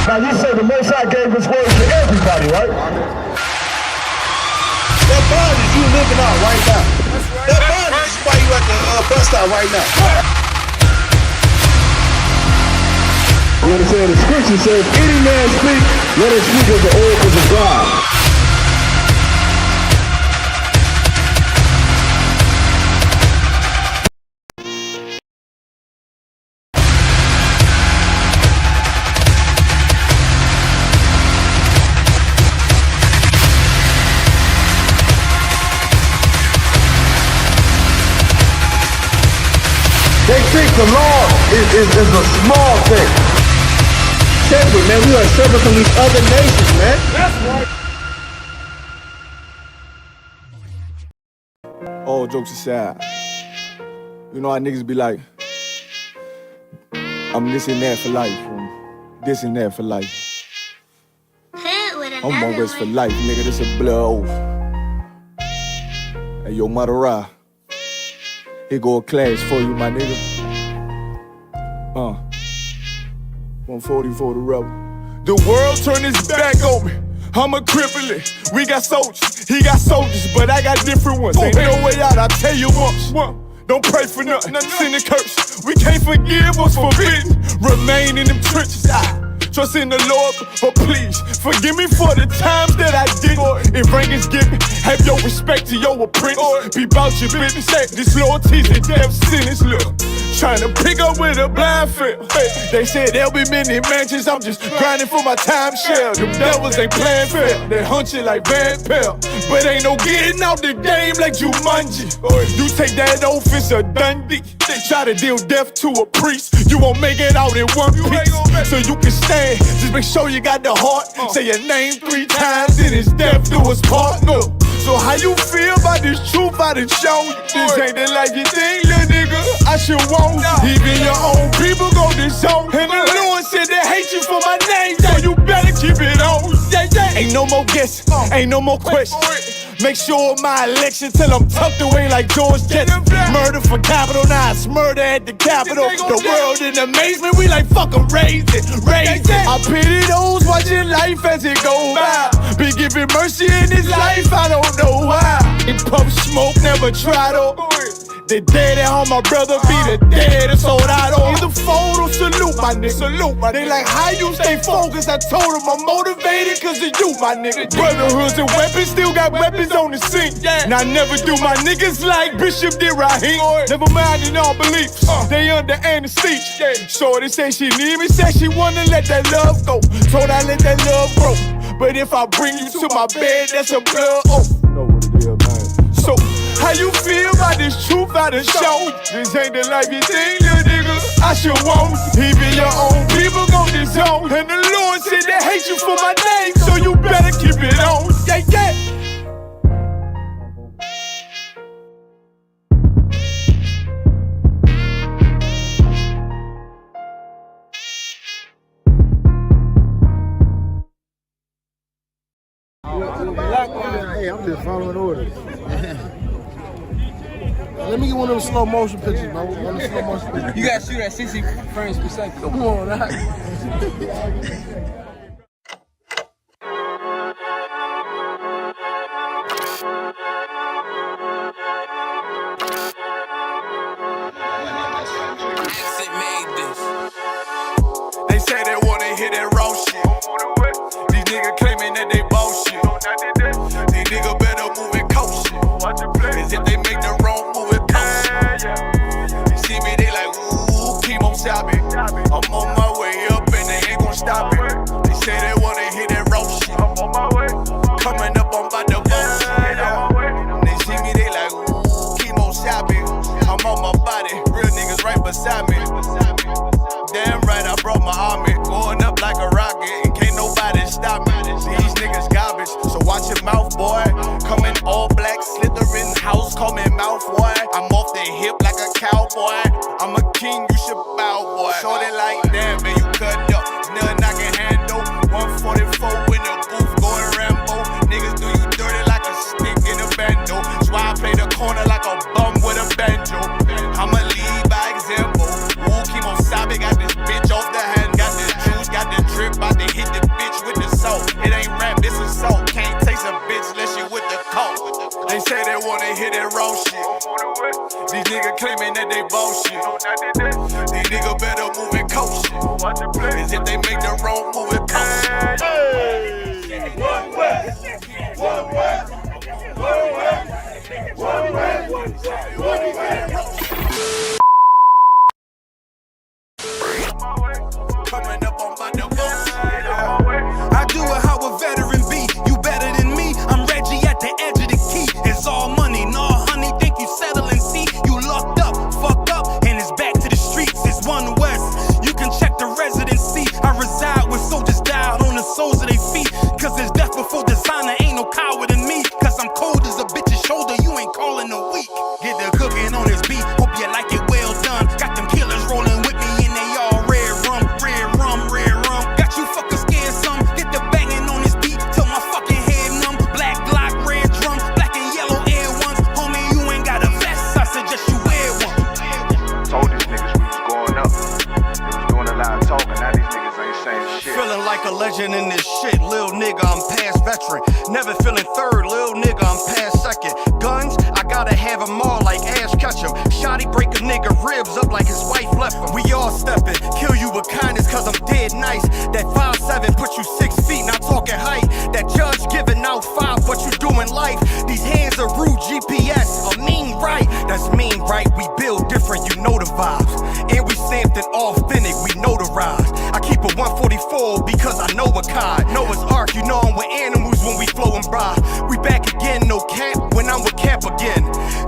Now you say the Most High gave His word to everybody, right? That bond is you living out right now. That bond is why you at the bus stop right now. You understand? The scripture says, any man speak, let him speak as the oracles of God. They think the law is a small thing. Separate, man. We are separate from these other nations, man. That's right. All jokes aside, you know how niggas be like, I'm this and that for life, this and that for life. I'm always for life, nigga. This a blood oath. Hey, yo, Madara. Here go a class for you, my nigga. 140 for the rebel. The world turned its back on me. I'm a cripple. We got soldiers, he got soldiers, but I got different ones. Ain't no way out, I tell you once. Don't pray for nothing, sin and curse. We can't forgive what's forbidden. Remain in them trenches. Trust in the Lord, but please forgive me for the times that I didn't. If rank is given, have your respect to your apprentice. Be about your business. This loyalty's a death sentence. Look, trying to pick up with a blind field. They said there'll be many mansions. I'm just grinding for my time share. Them devils ain't playing fair. They hunt you like Van Pelt, but ain't no getting out the game like Jumanji. You take that oath, it's a Dundee. Try to deal death to a priest, you won't make it out in one piece. So you can stand, just make sure you got the heart. Say your name 3 times, then it's death do us part. No. So how you feel about this truth I done shown you? This ain't the life you think, little nigga, I should want. Even your own people go disown. And the Lord said they hate you for my name, so you better keep it on. Ain't no more guessing, ain't no more questions. Make sure my election till I'm tucked away like George Jetson. Murder for capital, now it's murder at the Capitol. The world in amazement, we like fuck 'em, raise it, raise it. I pity those watching life as it go by. Be giving mercy in this life, I don't know why. In puff smoke, never try to. The dead at home, my brother be the dead, it's sold out on. Either fold or salute, my nigga. Salute, my nigga. They like, how you stay focused? I told them I'm motivated cause of you, my nigga. Brotherhoods and weapons, still got weapons on the scene. And I never do my niggas like Bishop did Raheem. Never mind in all beliefs, they under anesthesia. Shorty say she need me, said she wanna let that love go. Told I let that love grow. But if I bring you to my bed, that's a blood oath. Know what it is, man. So, how you feel about this truth I done shown? This ain't the life you think, little nigga, I should want. Even your own people gon' disown. And the Lord said they hate you for my name, so you better keep it on. Yeah, yeah. Hey, I'm just following orders. Let me get one of them slow motion pictures, man. One of the slow motion pictures. You gotta shoot at 60 frames per second. Come on, that. They say they wanna hear that raw shit. These niggas claiming that they bullshit. These niggas better move and coach shit. Cause if they make the wrong move, it coast shit. You see me, they like, ooh, keep on stopping. I'm on my way up and they ain't gon' stop it. They say they wanna hear that raw shit. Coming up, I'm about to bullshit. They see me, they like, ooh, keep on stopping. I'm on my body, real niggas right beside me. Damn right, I brought my army. Going up like a rocket, and can't nobody stop me. These niggas garbage, so watch your mouth, boy. Coming all black, slithering house, call me mouth, boy. I'm off the hip like a cowboy. I'm a king, you should bow, boy. Shorty like that, man, you cut up. Nothing I can handle. These niggas claiming that they bullshit. These niggas better move and coach shit. Cause if they make the wrong move, it cost shit. One West. One West. One West. One West. One West. Coming up on my divorce. I do it how a veteran be. You better than me. I'm Reggie at the edge of the key. It's all money, no honey. Think you settle and see. You locked up, fucked up, and it's back to the streets. It's One West. You can check the residency. I reside with soldiers died on the soles of their feet. Cause there's death before designer. Ain't no coward in me. Cause I'm cold as a bitch's shoulder. You ain't calling a week. Get the cooking on this beat. Hope you like it well done. Got them killers rolling with me and they all red rum, red rum, red rum. Got you fuckers scared some. Get the banging on this beat till my fucking head numb. Black Glock, red drum, black and yellow air ones. Homie, you ain't got a vest. I suggest you wear one. Told these niggas we was going up. They was doing a lot of talking. Now these niggas ain't saying shit. Feeling like a legend in this shit. Lil nigga, I'm past veteran. Never feeling third. Lil nigga, I'm past second. Guns, I gotta have them all like Ash Ketchum. Shotty break a nigga ribs up like his wife left him. We all steppin'. Kill you with kindness cause I'm dead nice. That 5'7" put you 6 feet, not talking height. That judge giving out 5, but you doing life. These hands are rude GPS. A mean right. That's mean right. We build different, you know the vibes. And we stamped it authentic, we notarized. I keep a 144 because I know a kind. Noah's Ark, you know I'm with animals when we flowing by. We back again, no cap, when I'm with Cap again.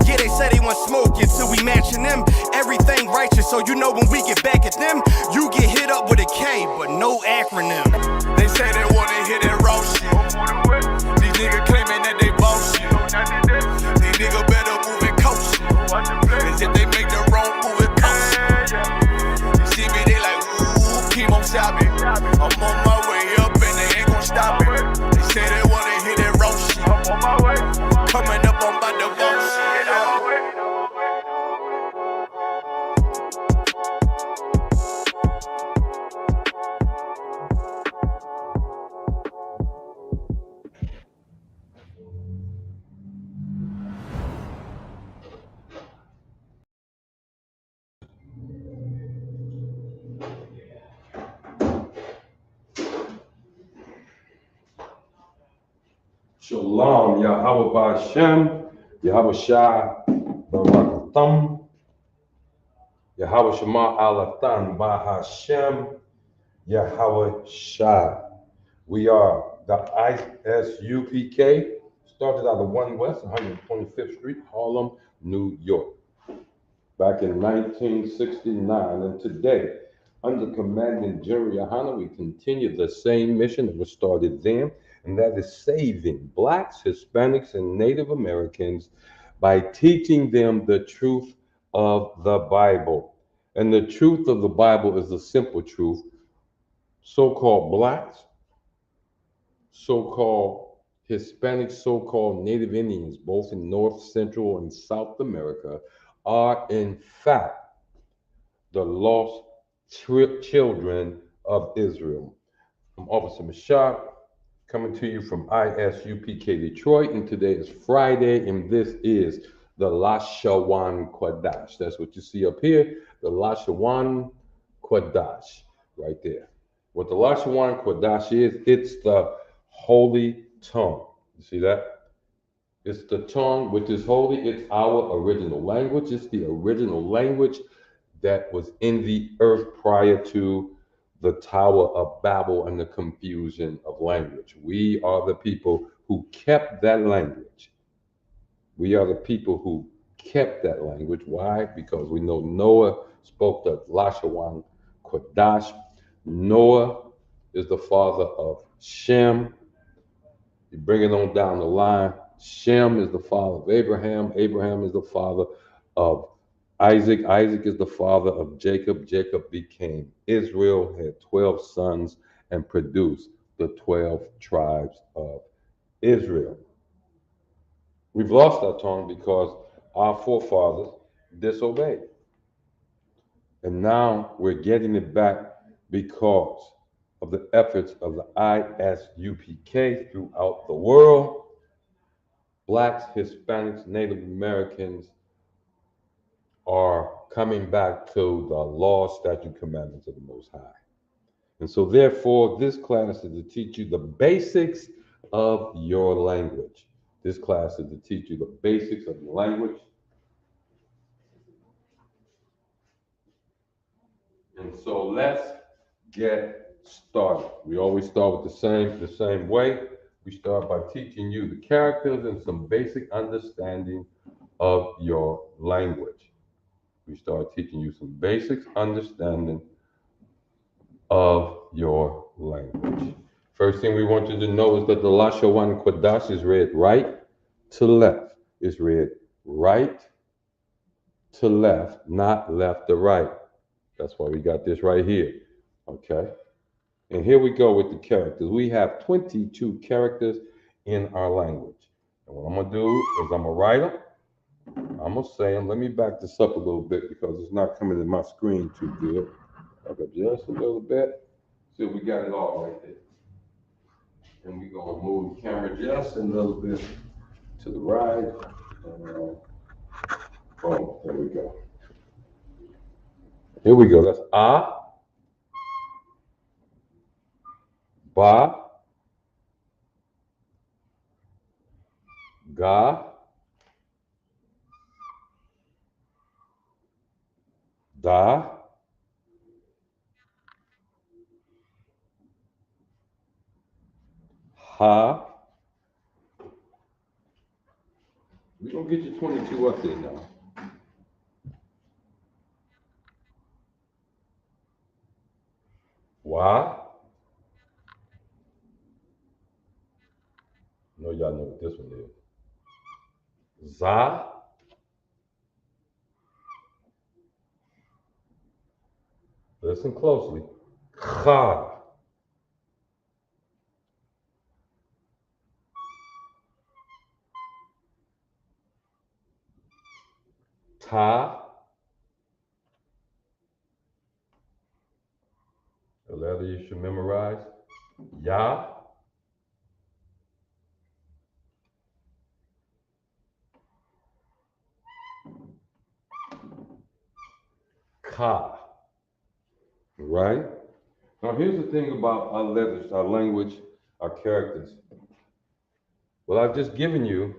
Yeah, they say they want smoke until we matching them. Everything righteous, so you know when we get back at them, you get hit up with a K, but no acronym. They say they wanna hear that raw shit. These niggas claiming that they bullshit. These niggas better move and coach shit. Cause if they make the wrong move, it cost shit. You see me, they like, ooh, chemo chopping. I'm on my way up and they ain't gon' stop it. They say they wanna hear that raw shit. Coming up on my divorce. Shalom, Yahweh Ba'Shem, Yahweh Shai Barakatham, Yahweh Shema Alatan Ba'Hashem, Yahweh Shai. We are the ISUPK, started out of One West, 125th Street, Harlem, New York, back in 1969. And today, under Commandant Jerry Yohana, we continue the same mission that was started then, and that is saving Blacks, Hispanics, and Native Americans by teaching them the truth of the Bible. And the truth of the Bible is the simple truth. So-called Blacks, so-called Hispanics, so-called Native Indians, both in North, Central, and South America, are in fact the lost children of Israel. I'm Officer Mashar, coming to you from ISUPK Detroit, and today is Friday, and this is the La-Sha-Wan Quadash. That's what you see up here, the La-Sha-Wan Quadash, right there. What the La-Sha-Wan Quadash is, it's the holy tongue. You see that? It's the tongue which is holy. It's our original language. It's the original language that was in the earth prior to the Tower of Babel and the confusion of language. We are the people who kept that language. We are the people who kept that language. Why? Because we know Noah spoke the La-Sha-Wan Quadash. Noah is the father of Shem. You bring it on down the line. Shem is the father of Abraham. Abraham is the father of Isaac. Isaac is the father of Jacob. Jacob became Israel, had 12 sons, and produced the 12 tribes of Israel. We've lost our tongue because our forefathers disobeyed. And now we're getting it back because of the efforts of the ISUPK throughout the world. Blacks, Hispanics, Native Americans are coming back to the law, statute, commandments of the Most High. And so, therefore, this class is to teach you the basics of your language. This class is to teach you the basics of your language. And so, let's get started. We always start with the same way. We start by teaching you the characters and some basic understanding of your language. We start teaching you some basic understanding of your language. First thing we want you to know is that the La-Sha-Wan Kwadash is read right to left. It's read right to left, not left to right. That's why we got this right here. Okay? And here we go with the characters. We have 22 characters in our language. And what I'm going to do is I'm going to write them. I'm going to say them. Let me back this up a little bit because it's not coming to my screen too good. Back up just a little bit. So we got it all right there. And we're going to move the camera just a little bit to the right. Boom. There we go. Here we go. That's A, Ba, Ga, Da, Ha. We're going to get you 22 up there now. Wa. I know y'all know what this one is. Za. Listen closely. Kha. Ta. The letter you should memorize. Ya. Ka. Right? Now here's the thing about our letters, our language, our characters. What I've just given you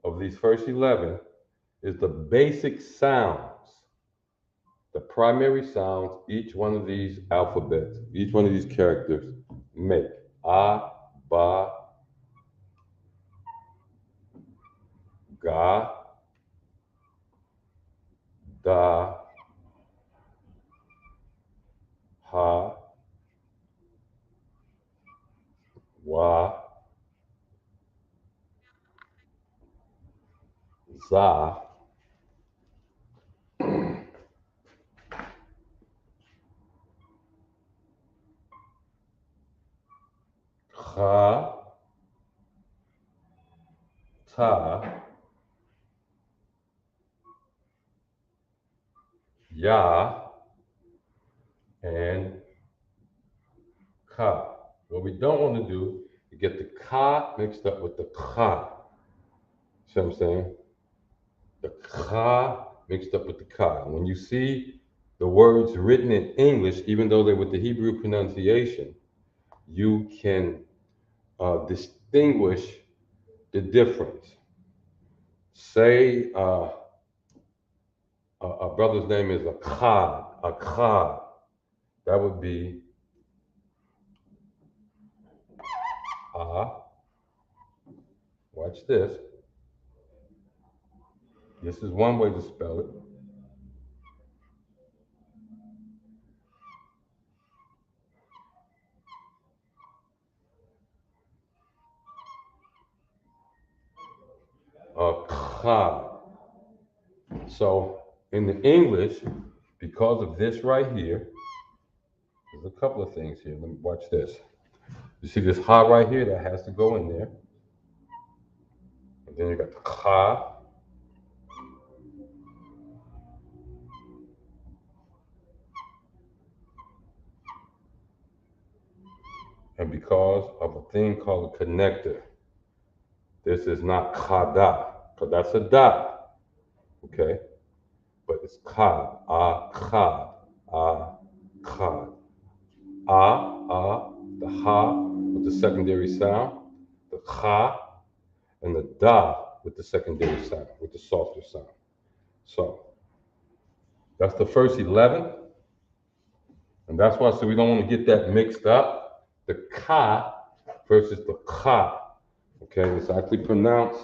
of these first 11 is the basic sounds, the primary sounds each one of these alphabets, each one of these characters make. A, Ba, Ga, Da, Ha, Wa, Za, Kha, Ta, Ya, and Ka. What we don't want to do is get the Ka mixed up with the Kha. See what I'm saying? The Ka mixed up with the Ka. And when you see the words written in English, even though they're with the Hebrew pronunciation, you can distinguish the difference. Say a brother's name is Akkad. That would be watch this. This is one way to spell it. Akkad. So in the English, because of this right here, there's a couple of things here. Let me watch this. You see this ha right here that has to go in there. And then you got the ka. And because of a thing called a connector, this is not kada, because that's a da. okay? But it's khad, khad, khad. The ha with the secondary sound, the kha, and the da with the secondary sound, with the softer sound. So that's the first 11. And that's why, so we don't want to get that mixed up. The ka versus the kha. Okay, it's actually pronounced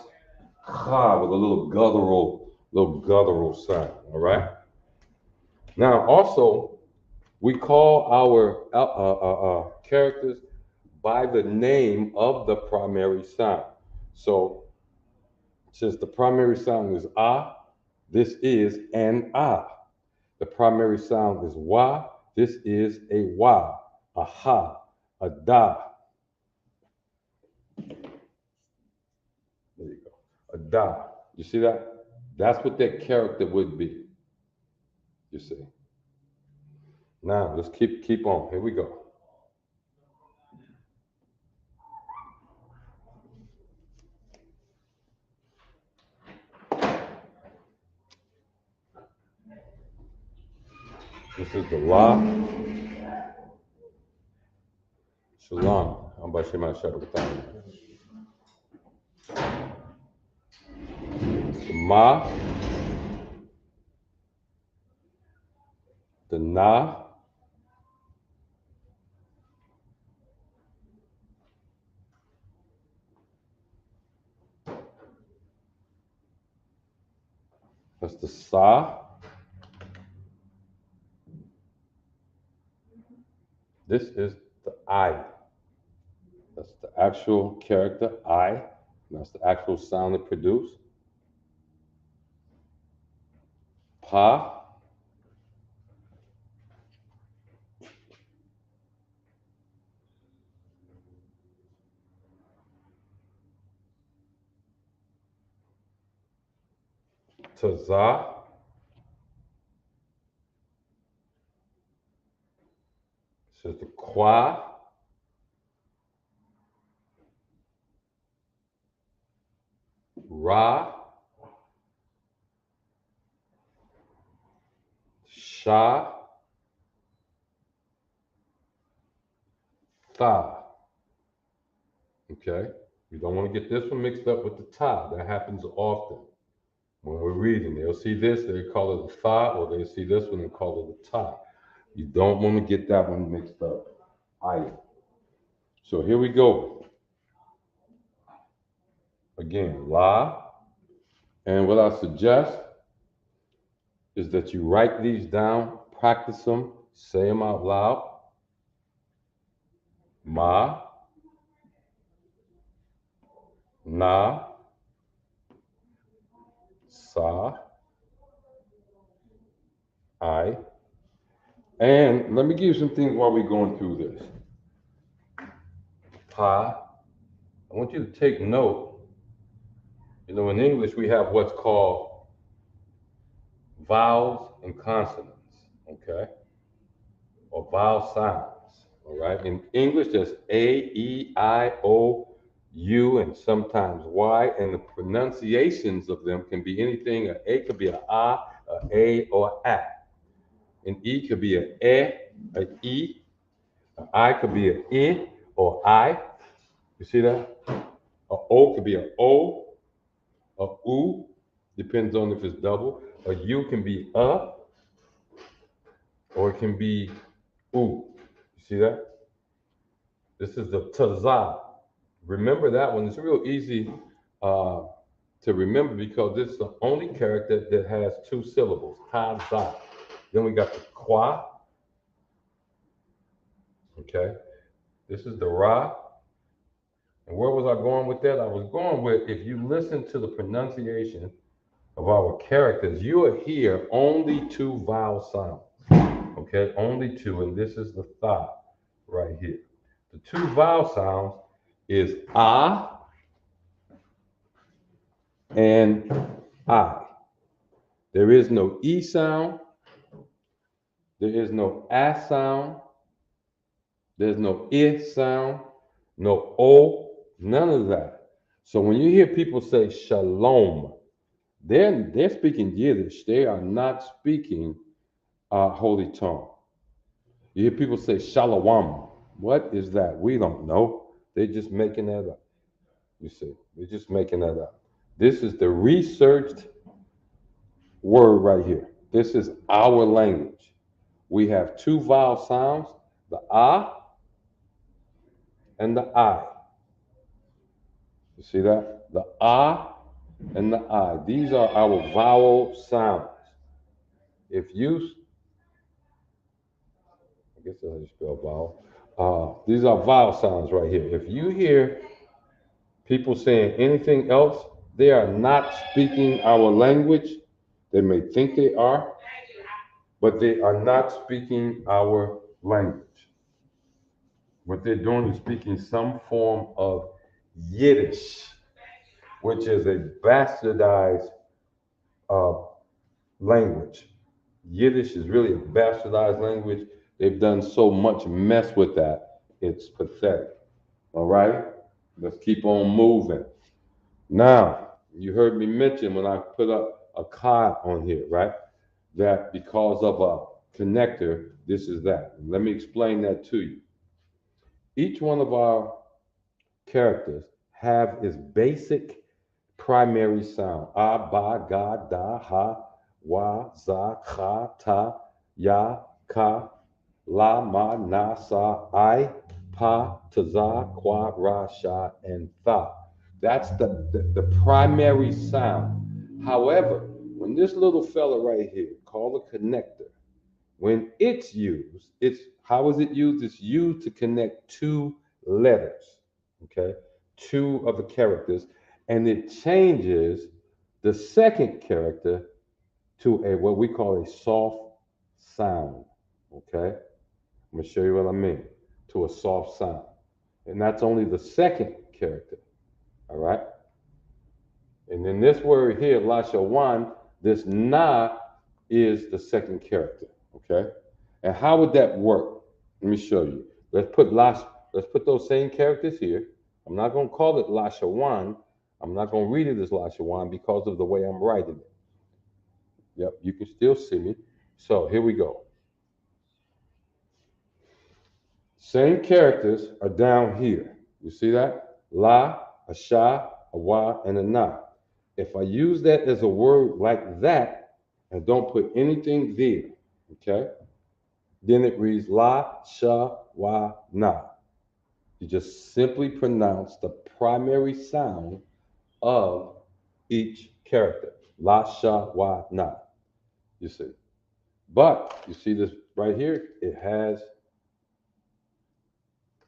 kha with a little guttural sound. All right. Now, also, we call our characters by the name of the primary sound. So, since the primary sound is this is an The primary sound is wa, this is a wa, a ha, a da. There you go. A da. You see that? That's what that character would be. You see. Now let's keep on. Here we go. This is the la. Shalom. I'm about to my shadow with the ma. The na. That's the sa. This is the I. That's the actual character, I. That's the actual sound it produced. Pa. To za. This is the qua. Ra. Sha. Tha. Okay? You don't want to get this one mixed up with the ta. That happens often. When we're reading, they'll see this, they call it the tha, or they see this one and call it the ta. You don't want to get that one mixed up either. So here we go. Again, la. And what I suggest is that you write these down, practice them, say them out loud. Ma, na, sa, I. And let me give you some things while we're going through this. Pa, I want you to take note. You know, in English, we have what's called vowels and consonants, okay? Or vowel sounds, all right? In English, there's A, E, I, O, U, and sometimes Y, and the pronunciations of them can be anything. An A could be a, or a. An E could be an E. An I could be an I, or I. You see that? An O could be an O, a U, depends on if it's double. A U can be or it can be U. You see that? This is the taza. Remember that one. It's real easy to remember because this is the only character that has two syllables, taza. Then we got the qua. Okay. This is the ra. And where was I going with that? I was going with, if you listen to the pronunciation of our characters, you will hear only two vowel sounds. Okay, only two, and this is the tha right here. The two vowel sounds is and I. There is no E sound. There is no A sound. There's no I sound. No O. None of that. So when you hear people say shalom, They're speaking Yiddish. They are not speaking our holy tongue. You hear people say Shalawam. What is that? We don't know. They're just making that up. You see, they're just making that up. This is the researched word right here. This is our language. We have two vowel sounds, the ah and the I. You see that? The ah and the I. These are our vowel sounds. If you, I guess that's how you spell vowel. These are vowel sounds right here. If you hear people saying anything else, they are not speaking our language. They may think they are, but they are not speaking our language. What they're doing is speaking some form of Yiddish, which is a bastardized uh, language. Yiddish is really a bastardized language. They've done so much mess with that. It's pathetic. All right? Let's keep on moving. Now, you heard me mention when I put up a card on here, right? That because of a connector, this is that. Let me explain that to you. Each one of our characters have its basic primary sound. A, ba, ga, da, ha, wa, za, kha, ta, ya, ka, la, ma, na, sa, I, pa, ta, za, kwa, ra, sha, and tha. That's the primary sound. However, when this little fella right here, called a connector, when it's used, it's how is it used? It's used to connect two letters, okay? Two of the characters, and it changes the second character to a what we call a soft sound, okay? I'm gonna show you what I mean. To a soft sound. And that's only the second character. All right. And then this word here, La-Sha-Wan, this na is the second character. Okay. And how would that work? Let me show you. Let's put those same characters here. I'm not going to call it La-Sha-Wan. I'm not going to read it as La-Sha-Wan because of the way I'm writing it. Yep, you can still see me. So here we go. Same characters are down here. You see that? La, a sha, a wa, and a na. If I use that as a word like that and don't put anything there, okay, then it reads la, sha, wa, na. You just simply pronounce the primary sound of each character. La, sha, wa, na. You see. But you see this right here? It has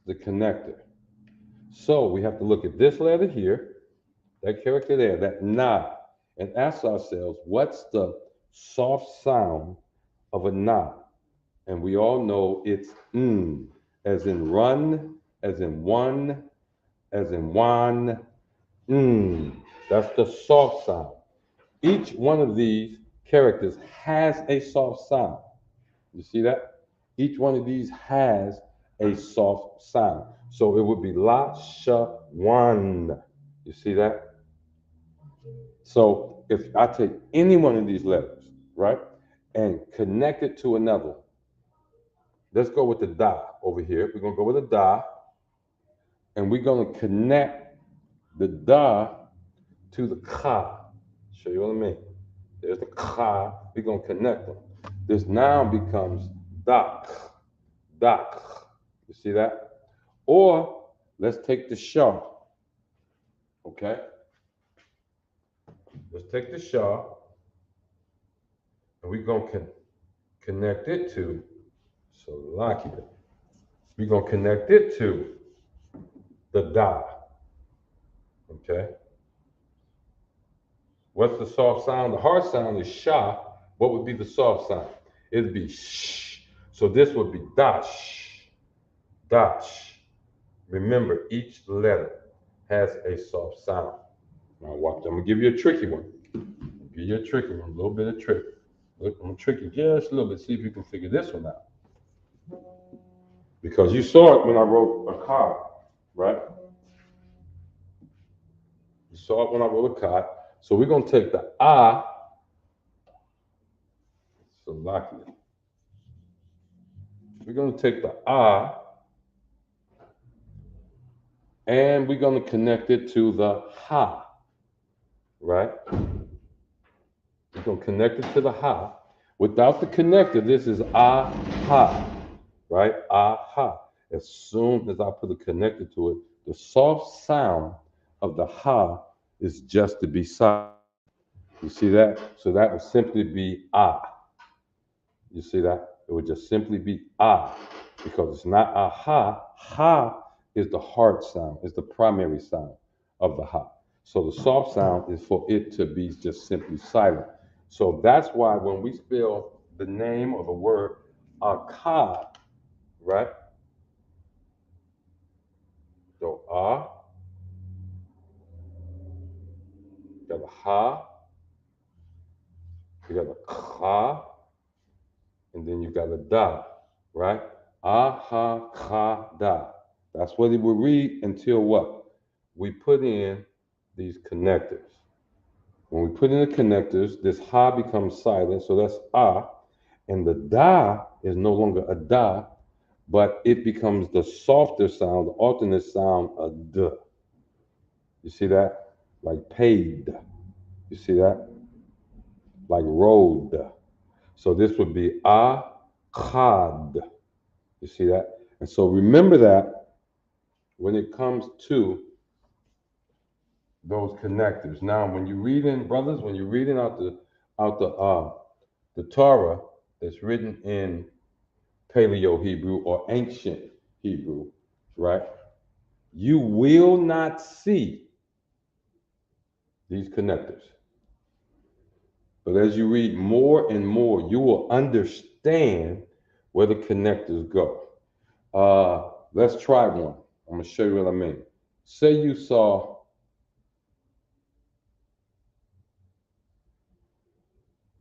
the connector. So we have to look at this letter here, that character there, that na, and ask ourselves, what's the soft sound of a na? And we all know it's as in run, as in one, as in one, That's the soft sound. Each one of these characters has a soft sound. You see that? Each one of these has a soft sound. So it would be La-Sha-Wan. You see that? So if I take any one of these letters, right, and connect it to another, let's go with the da over here. We're going to go with the da, and we're going to connect the da to the ka. Show you what I mean. There's the ka. We're going to connect them. This now becomes dak, dak. You see that? Or let's take the sha. Okay? Let's take the sha, and we're going to connect it to, so lock it. We're going to connect it to the da. Okay? What's the soft sound? The hard sound is sha. What would be the soft sound? It'd be sh. So this would be dash, dash. Remember, each letter has a soft sound. Now watch, I'm gonna give you a tricky one. Give you a tricky one, a little bit of trick. Look, I'm gonna trick you just a little bit, see if you can figure this one out. Because you saw it when I wrote a card, right? You saw it when I wrote a card. So we're going to take the ah, Salakia. We're going to take the ah, and we're going to connect it to the ha, right? We're going to connect it to the ha. Without the connector, this is ah, ha, right? Ah, ha. As soon as I put a connector to it, the soft sound of the ha is just to be silent. You see that? So that would simply be ah. You see that? It would just simply be ah, because it's not a ha. Ha is the hard sound, is the primary sound of the ha. So the soft sound is for it to be just simply silent. So that's why when we spell the name or the word akkad, right? So ah, you got a ha, you got a kha, and then you got a da, right? Ah, ha, ka, da. That's what it will read until what? We put in these connectors. When we put in the connectors, this ha becomes silent, so that's ah, and the da is no longer a da, but it becomes the softer sound, the alternate sound, a d. You see that? Like paid. You see that? Like road. So this would be akkad. You see that? And so remember that when it comes to those connectors. Now, when you read in, brothers, when you're reading out the Torah that's written in Paleo Hebrew or ancient Hebrew, right? You will not see these connectors. But as you read more and more, you will understand where the connectors go. Let's try one. I'm gonna show you what I mean. Say you saw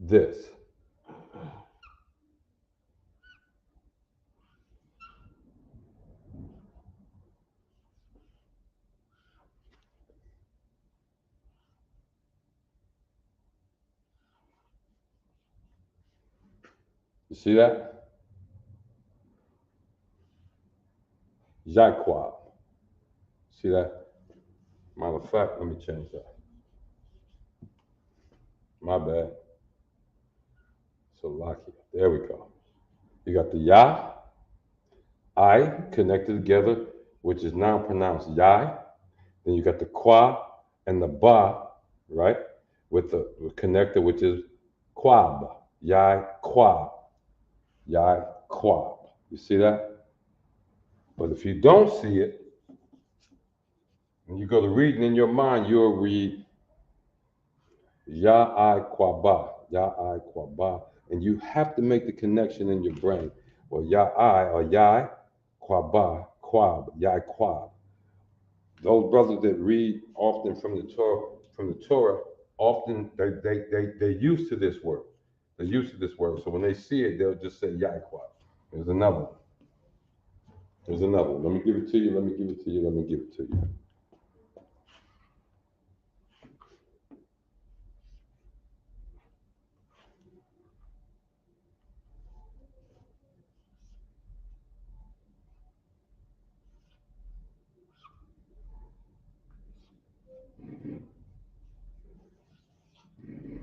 this. You see that? Jaquab. See that? Matter of fact, let me change that. My bad. So Lakia. There we go. You got the Ya, I connected together, which is now pronounced Yai. Then you got the Qua and the Ba, right? With the connector, which is Quab. Yai Quab. Yai Quab. You see that? But if you don't see it, when you go to reading in your mind, you'll read Ya I Quaba. Ya I Quaba. And you have to make the connection in your brain. Well, Ya I or Yai Quaba, Quab, Yai Quab. Those brothers that read often from the Torah, often they're used to this word. They're used to this word. So when they see it, they'll just say Yai Quab. There's another one. There's another one. Let me give it to you. Let me give it to you. Let me give it to you.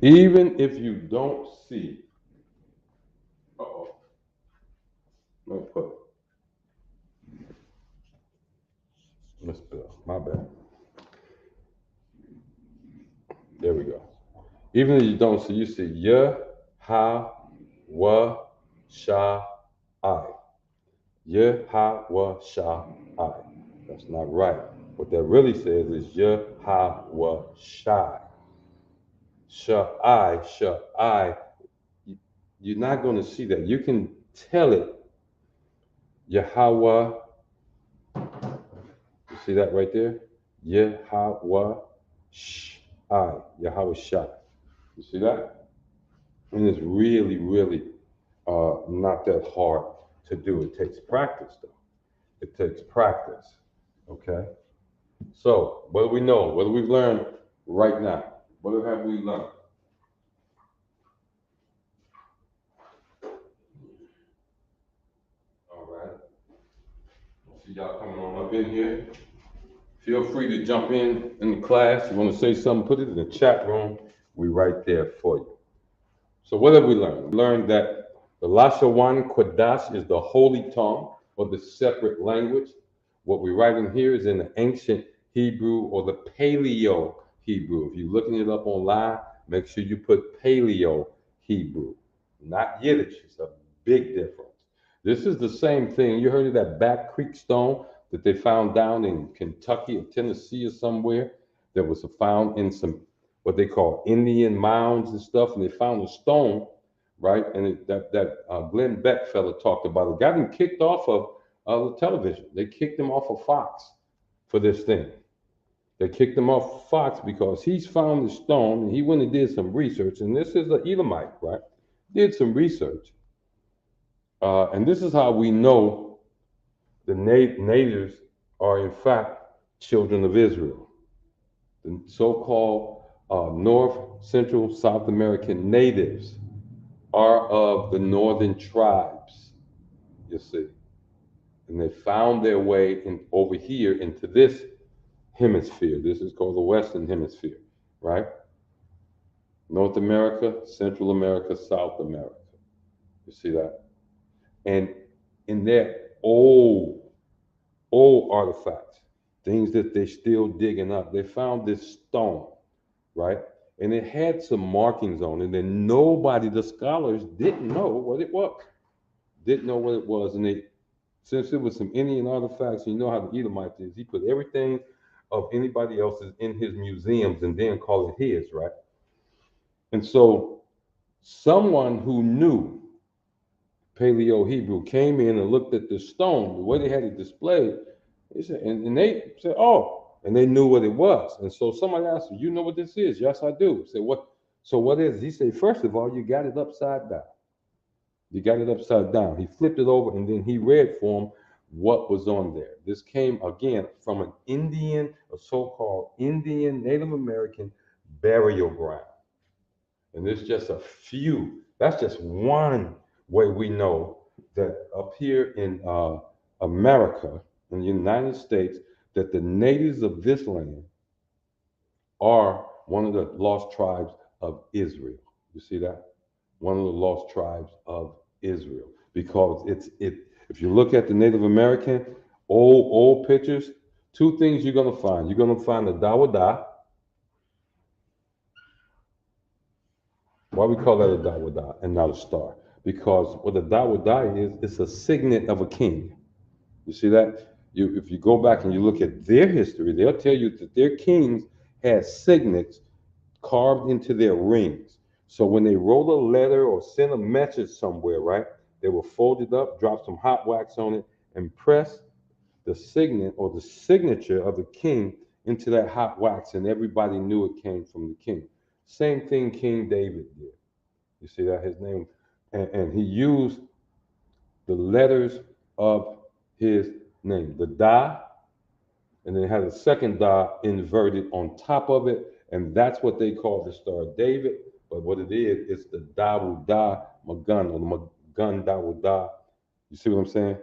Even if you don't see, uh-oh, no put, misspell, my bad. There we go. Even if you don't see, you see Ya, Ha, Wa, Sha, I. Ya, Ha, Wa, Sha, I. That's not right. What that really says is Ya, Ha, Wa, Shai. Sha'ai, Sha'ai. You're not going to see that. You can tell it Yahweh. You see that right there? Yahweh Shai. Yahweh Shai. You see that? And it's really, really not that hard to do. It takes practice, though. It takes practice. Okay? So, what do we know? What do we learn right now? What have we learned? All right. See y'all coming on up in here. Feel free to jump in the class. You want to say something, put it in the chat room. We right there for you. So what have we learned? We learned that the La-Sha-Wan Kodash is the holy tongue or the separate language. What we write in here is in the ancient Hebrew or the Paleo Hebrew. If you're looking it up online, make sure you put Paleo Hebrew, not Yiddish. It's a big difference. This is the same thing. You heard of that Back Creek stone that they found down in Kentucky or Tennessee or somewhere that was found in some what they call Indian mounds and stuff, and they found a stone, right? And Glenn Beck fella talked about it. Got him kicked off of the television. They kicked him off of Fox for this thing. They kicked him off of Fox because he's found the stone, and he went and did some research. And this is an Elamite, right? Did some research, and this is how we know the natives are in fact children of Israel. The so-called North, Central, South American natives are of the northern tribes, you see. And they found their way over here into this hemisphere. This is called the Western Hemisphere, right? North America, Central America, South America. You see that? And in their old artifacts, things that they're still digging up, they found this stone, right? And it had some markings on it, and nobody, the scholars, didn't know what it was. Didn't know what it was. And since it was some Indian artifacts, you know how the Edomite is. He put everything of anybody else's in his museums and then call it his, right? And so someone who knew Paleo Hebrew came in and looked at the stone, the way they had it displayed, they said, and they said, oh, and they knew what it was. And so somebody asked him, you know what this is? Yes, I do. I said, what? So what is it? He said, first of all, you got it upside down. You got it upside down. He flipped it over and then he read for him what was on there. This came again from an Indian, a so-called Indian Native American burial ground. And there's just a few. That's just one way we know that up here in America, in the United States, that the natives of this land are one of the lost tribes of Israel. You see that? One of the lost tribes of Israel. Because if you look at the Native American old pictures, two things you're gonna find. You're gonna find the Dawadah. Why we call that a Dawadah and not a star? Because what a Dawadah is, it's a signet of a king. You see that? If you go back and you look at their history, they'll tell you that their kings had signets carved into their rings. So when they wrote a letter or sent a message somewhere, right, they will fold it up, drop some hot wax on it, and press the signet or the signature of the king into that hot wax, and everybody knew it came from the king. Same thing King David did. You see that? His name, and he used the letters of his name, the Da, and then it had a second Da inverted on top of it, and that's what they call the Star of David. But what it is, it's the Dawudah Magun, or the Magun Dawudah. You see what I'm saying?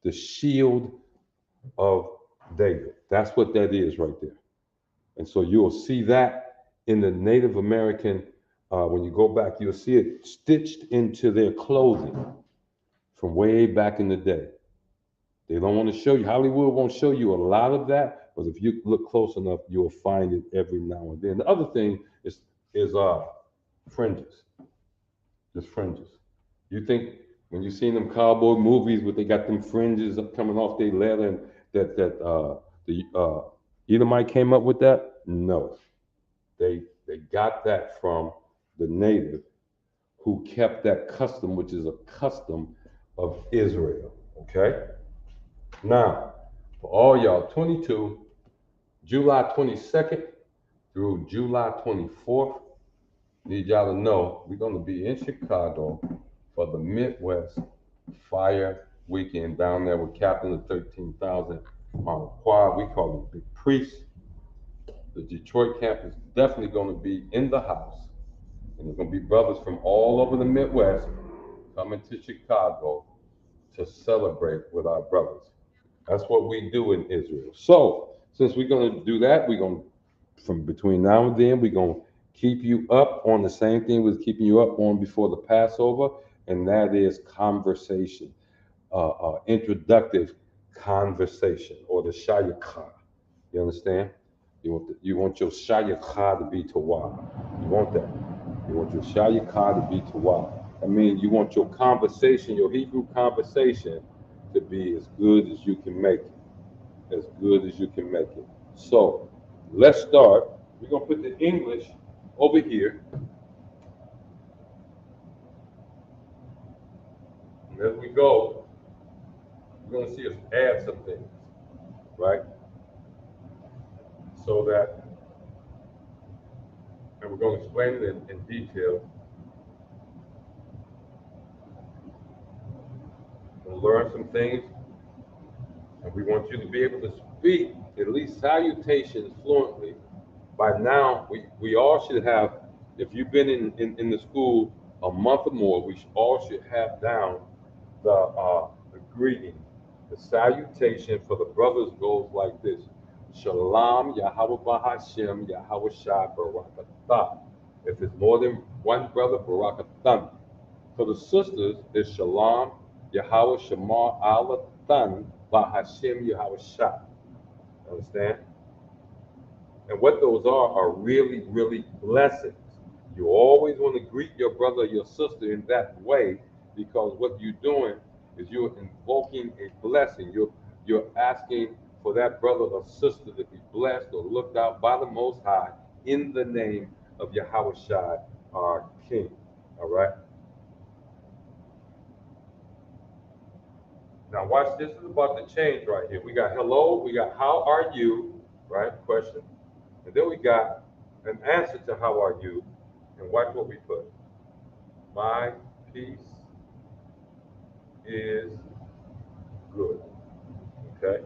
The shield of David. That's what that is right there. And so you'll see that in the Native American, when you go back, you'll see it stitched into their clothing from way back in the day. They don't want to show you, Hollywood won't show you a lot of that, but if you look close enough, you'll find it every now and then. The other thing is fringes, just fringes. You think when you seen them cowboy movies where they got them fringes up coming off their leather, and that the Edomite came up with that? No, they got that from the native who kept that custom, which is a custom of Israel. Okay. Now, for all y'all, 22, July 22nd through July 24th, need y'all to know we're going to be in Chicago for the Midwest Fire Weekend down there with Captain of 13,000 on the quad. We call him Big Priest. The Detroit camp is definitely going to be in the house. And there's going to be brothers from all over the Midwest coming to Chicago to celebrate with our brothers. That's what we do in Israel. So, since we're going to do that, we're going to, from between now and then, we're going to keep you up on the same thing we was keeping you up on before the Passover, and that is conversation, introductive conversation, or the shayakha. You understand? You want your shayakha to be tawah. You want that. You want your shayakha to be tawah. I mean, you want your conversation, your Hebrew conversation, to be as good as you can make it. As good as you can make it. So, let's start. We're going to put the English over here. And as we go, you're going to see us add some things, right? So that, and we're going to explain it in detail. We'll learn some things, and we want you to be able to speak at least salutations fluently. By now, we all should have, if you've been in the school a month or more, we all should have down the greeting. The salutation for the brothers goes like this: Shalom, Yahweh Bahashem, Yahweh Shai, Barakatah. If it's more than one brother, Barakatan. For the sisters, it's Shalom, Yahweh Shamar Alatan, Bahashem, Yahweh Shai. Understand? And what those are really, really blessings. You always want to greet your brother or your sister in that way, because what you're doing is you're invoking a blessing. You're asking for that brother or sister to be blessed or looked out by the Most High in the name of Yahweh Shai, our King. All right? Now watch, this is about to change right here. We got hello, we got how are you, right? Question. And then we got an answer to how are you, and watch what we put. My peace is good. Okay?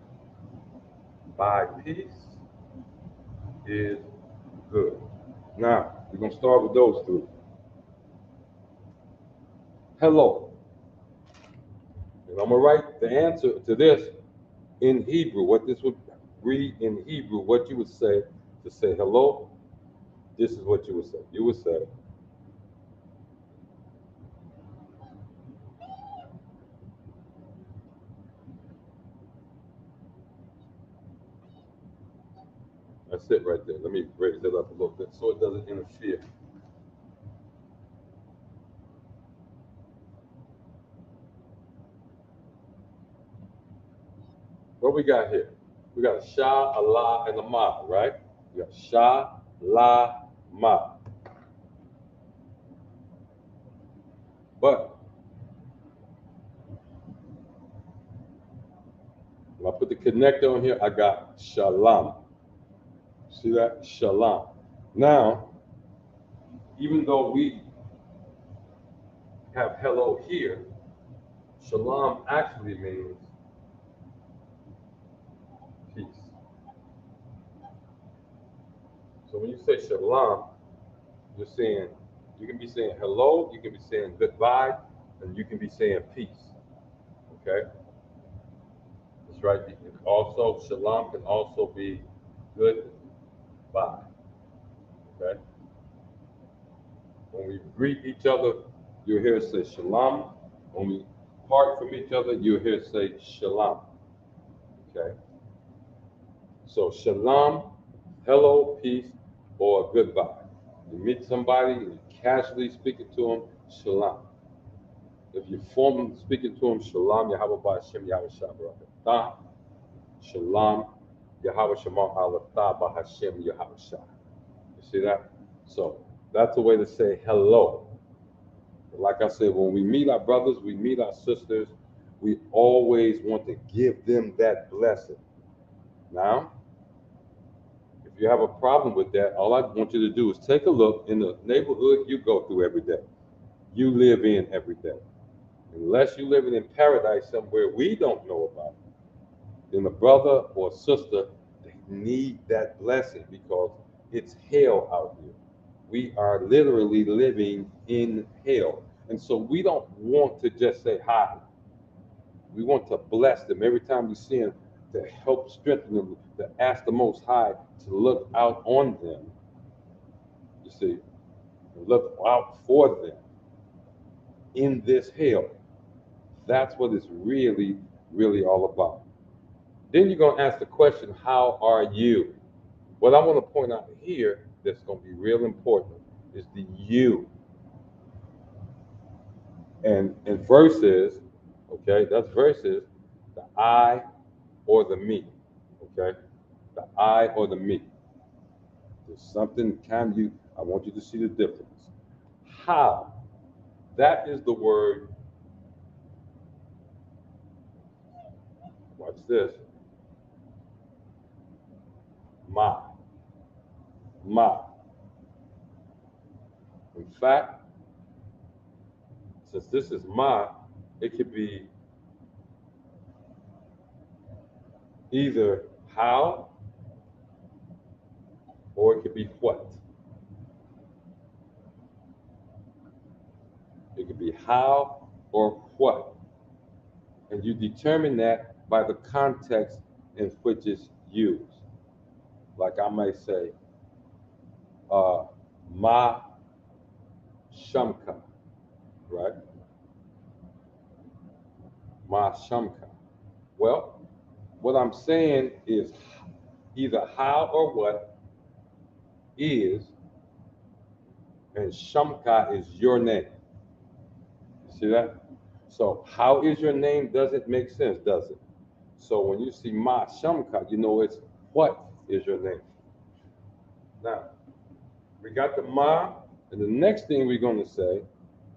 My peace is good. Now, we're going to start with those three. Hello. And I'm going to write the answer to this in Hebrew, what this would read in Hebrew, what you would say to say hello. This is what you would say. You would say, that's it right there. Let me raise it up a little bit so it doesn't interfere. What we got here? We got a Shah, Allah, and a Ma, right? We got Shah, La, Ma. But when I put the connector on here, I got Shalom. See that? Shalom. Now, even though we have hello here, Shalom actually means peace. So when you say Shalom, you're saying, you can be saying hello, you can be saying goodbye, and you can be saying peace. Okay? That's right. Also, Shalom can also be goodbye. Okay? When we greet each other, you'll hear us say Shalom. When we part from each other, you'll hear us say Shalom. Okay? So Shalom, hello, peace, or goodbye. You meet somebody, you casually speaking to them, Shalom. If you're formally speaking to them, Shalom, Yahweh Ba'ashem, Yahweh Shai Barakatah. Shalom, Yahweh Shamar Alatah Ba'ashem, Yahweh Shai. You see that? So that's a way to say hello. Like I said, when we meet our brothers, we meet our sisters, we always want to give them that blessing. Now, if you have a problem with that, all I want you to do is take a look in the neighborhood you go through every day, you live in every day. Unless you're living in paradise somewhere we don't know about, then a brother or sister, they need that blessing because it's hell out here. We are literally living in hell. And so we don't want to just say hi. We want to bless them every time we see them, to help strengthen them, to ask the Most High to look out on them. You see, look out for them in this hell. That's what it's really, really all about. Then you're going to ask the question, how are you? What I want to point out here that's going to be real important is the you. And versus, okay, that's versus the I or the me, okay? The I or the me. There's something I want you to see the difference. How, that is the word, watch this, my. In fact, since this is my, it could be either how or it could be what. It could be how or what. And you determine that by the context in which it's used. Like I might say, ma shamka, right? Ma shamka. Well, what I'm saying is either how or what is, and shamka is your name. You see that? So how is your name doesn't make sense, does it? So when you see ma shamka, you know it's what is your name. Now, we got the ma, and the next thing we're going to say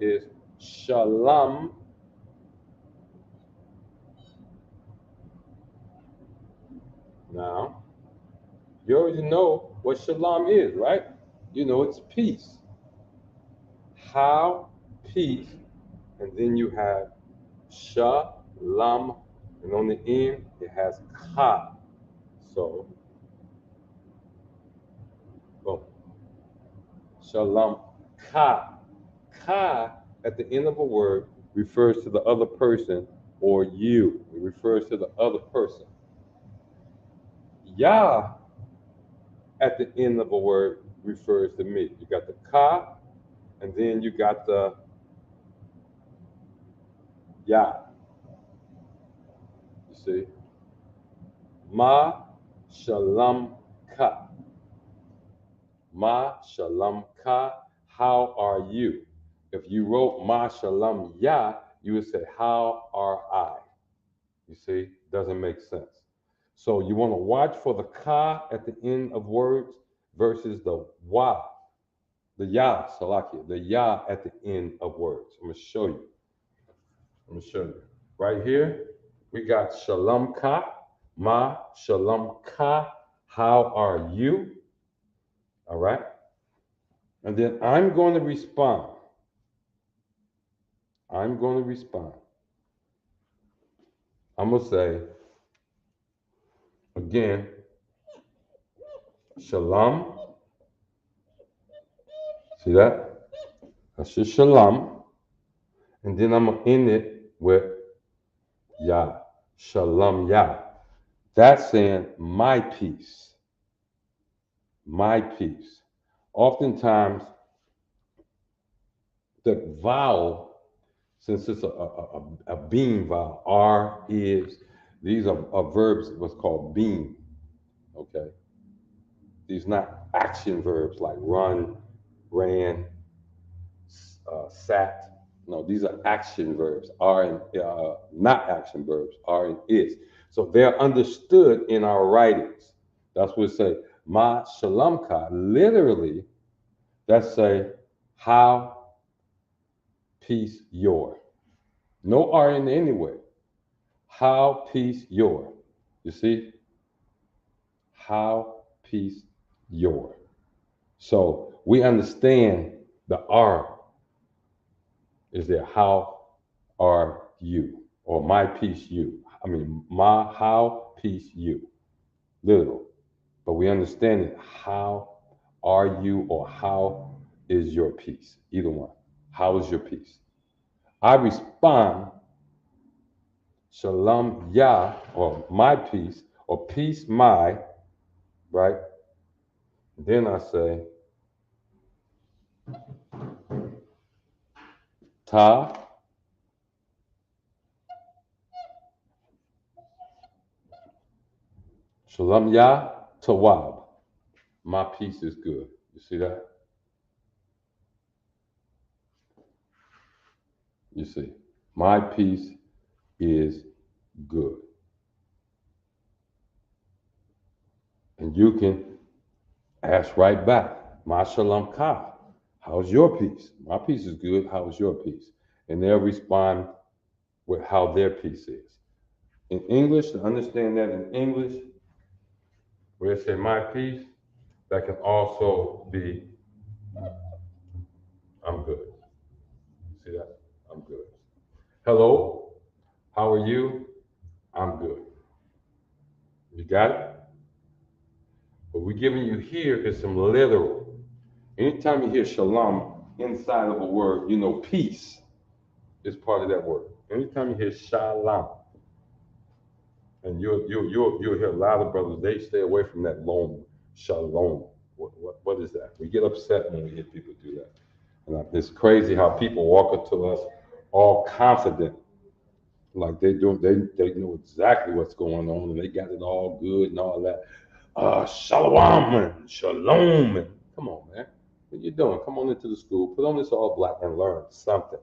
is shalom. Now, you already know what shalom is, right? You know it's peace. How, peace, and then you have shalom, and on the end it has ka. So, boom. Shalom ka. Ka at the end of a word refers to the other person or you. It refers to the other person. Yah at the end of a word refers to me. You got the ka, and then you got the Yah. You see? Ma shalom ka. Ma shalom ka. How are you? If you wrote ma shalom Yah, you would say, how are I? You see? Doesn't make sense. So you want to watch for the ka at the end of words versus the wa, the ya, salakia, the ya at the end of words. I'm going to show you. Right here, we got shalom ka, ma shalom ka, how are you? All right. And then I'm going to respond. I'm going to say, again, shalom. See that? That's just shalom. And then I'm going to end it with Yah. Shalom Yah. That's saying my peace. My peace. Oftentimes, the vowel, since it's a being vowel, R is, these are verbs, what's called being. Okay? These not action verbs like run, ran, sat. No, these are action verbs. Are and not action verbs. Are and is. So they're understood in our writings. That's what it say. Ma shalom ka. Literally, that's say how, peace, your. No R in anywhere. How, peace, your. You see? How, peace, your. So we understand the R is there. How are you? Or my peace, you. I mean, my how, peace, you. Literal. but we understand it. How are you, or how is your peace? Either one. How is your peace? I respond, Shalom Yah, or my peace, or peace my, right? Then I say, Ta, Shalom Yah, Tawab. My peace is good. You see that? You see, my peace is good. And you can ask right back, Ma Shalom Ka, how's your peace? My peace is good. How's your peace? And they'll respond with how their peace is. In English, to understand that in English, where it say my peace, that can also be I'm good. See that? I'm good. Hello, how are you? I'm good. You got it? What we're giving you here is some literal. Anytime you hear shalom inside of a word, you know peace is part of that word. Anytime you hear shalom, and you'll hear a lot of brothers, they stay away from that long shalom. What is that? We get upset when we hear people do that. And it's crazy how people walk up to us all confident, like they know exactly what's going on, and they got it all good and all that. Shalom and shalom, and come on, man. What you doing? Come on into the school, put on this all black and learn something.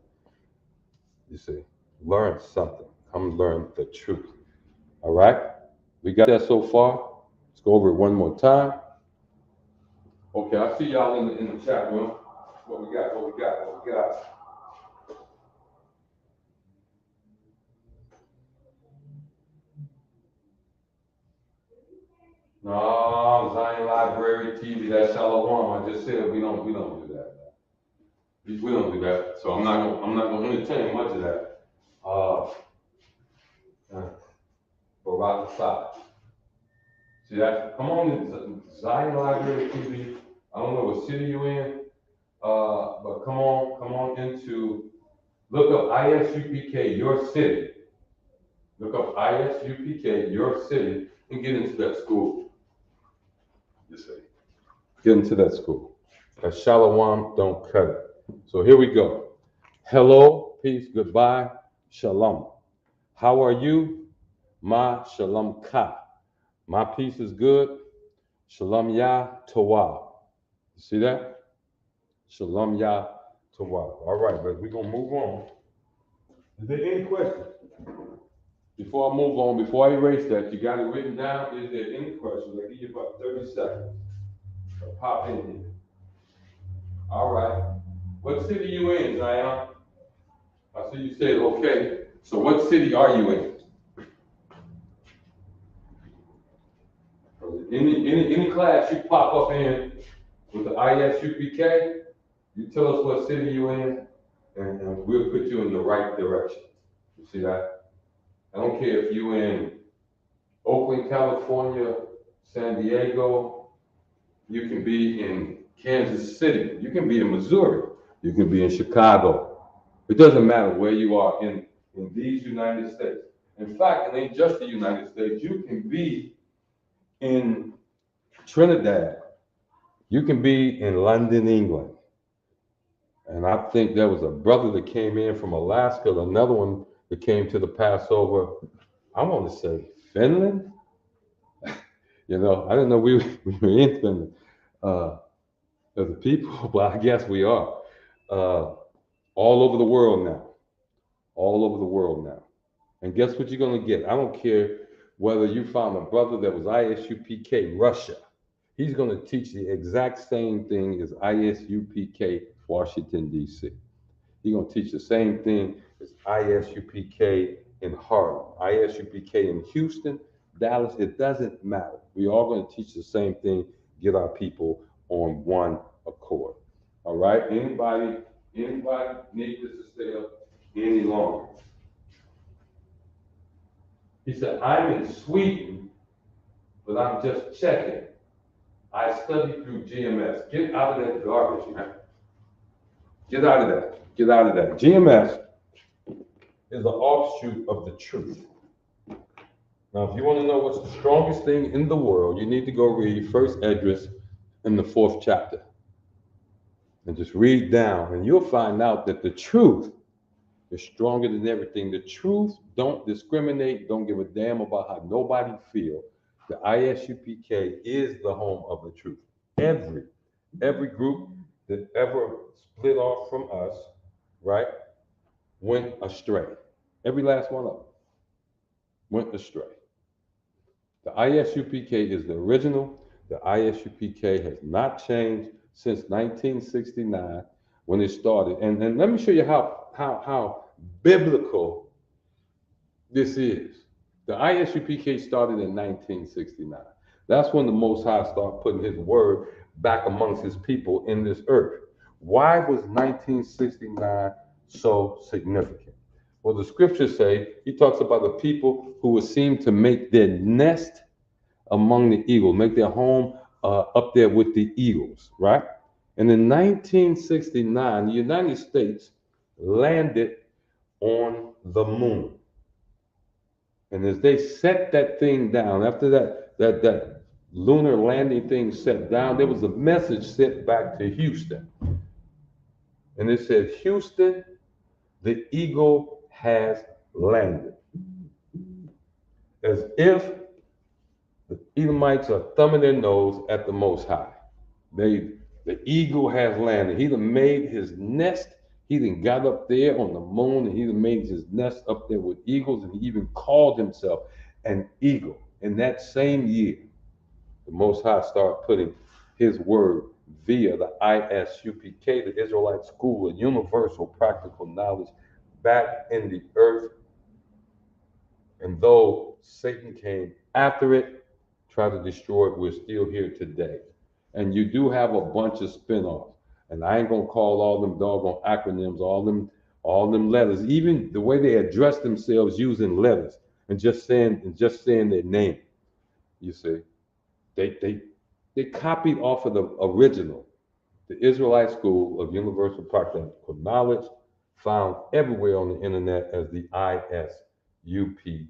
You see, learn something. Come learn the truth. All right? We got that so far. Let's go over it one more time. Okay, I see y'all in the chat room. What we got? What we got? What we got? No, Zion Library TV. That's La-Sha-Wan. I just said we don't do that. We don't do that. So I'm not gonna entertain much of that. For about the side. See that? Come on in Zion Library TV. I don't know what city you're in, but come on into, look up ISUPK, your city. Look up ISUPK, your city, and get into that school. You see, get into that school. A Shalom don't cut it. So here we go. Hello, peace, goodbye, shalom. How are you? Ma shalom ka. My peace is good. Shalom Yah Tawab. You see that? Shalom Yah Tawab. All right, but we're going to move on. Is there any questions? Before I move on, before I erase that, you got it written down. Is there any questions? I'll give you about 30 seconds. So pop in here. All right. What city you in, Zion? I see you said okay. So what city are you in? Any class you pop up in with the ISUPK, you tell us what city you in, and we'll put you in the right direction. You see that? I don't care if you in Oakland, California, San Diego, you can be in Kansas City, you can be in Missouri, you can be in Chicago. It doesn't matter where you are in these United States. In fact, it ain't just the United States. You can be in Trinidad. You can be in London, England. And I think there was a brother that came in from Alaska, another one that came to the Passover. I want to say Finland. You know, I didn't know we were in Finland as a people, but I guess we are. All over the world now. All over the world now. And guess what you're going to get? I don't care whether you found a brother that was ISUPK Russia. He's going to teach the exact same thing as ISUPK Washington, D.C. He's going to teach the same thing as ISUPK in Harlem, ISUPK in Houston, Dallas. It doesn't matter. We're all going to teach the same thing, get our people on one accord. All right? Anybody need this to stay up any longer? He said, I'm in Sweden, but I'm just checking. I studied through GMS. Get out of that garbage, man. Get out of that. Get out of that. GMS is an offshoot of the truth. Now, if you want to know what's the strongest thing in the world, you need to go read First Esdras in the 4th chapter. And just read down, and you'll find out that the truth is stronger than everything. The truth don't discriminate, don't give a damn about how nobody feel. The ISUPK is the home of the truth. Every group that ever split off from us, right, went astray. Every last one of them went astray. The ISUPK is the original. The ISUPK has not changed since 1969 when it started. And let me show you how biblical this is. The ISUPK started in 1969. That's when the Most High started putting his word back amongst his people in this earth. Why was 1969 so significant? Well, the scriptures say, he talks about the people who would seem to make their nest among the eagles, make their home up there with the eagles, right? And in 1969, the United States landed on the moon. And as they set that thing down, after that lunar landing thing set down, there was a message sent back to Houston. And it said, Houston, the eagle has landed. As if the Edomites are thumbing their nose at the Most High. The eagle has landed. He done made his nest. He done got up there on the moon, and he done made his nest up there with eagles, and he even called himself an eagle. In that same year, the Most High started putting his word via the ISUPK, the Israelite School of Universal Practical Knowledge, back in the earth. And though Satan came after it, tried to destroy it, we're still here today. And you do have a bunch of spin-offs. And I ain't gonna call all them doggone acronyms, all them letters, even the way they address themselves using letters and just saying their name. You see, they copied off of the original, the Israelite School of Universal Practical Knowledge, found everywhere on the internet as the ISUPK.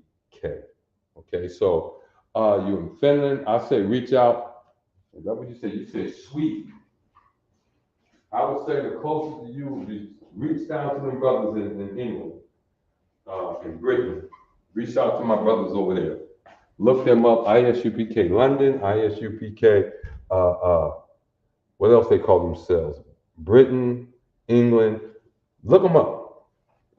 Okay, so you in Finland, I say reach out. Is that what you said? You said Sweden. I would say the closest to you would be reach down to them brothers in England, in Britain. Reach out to my brothers over there. Look them up, ISUPK London, ISUPK, what else they call themselves? Britain, England. Look them up.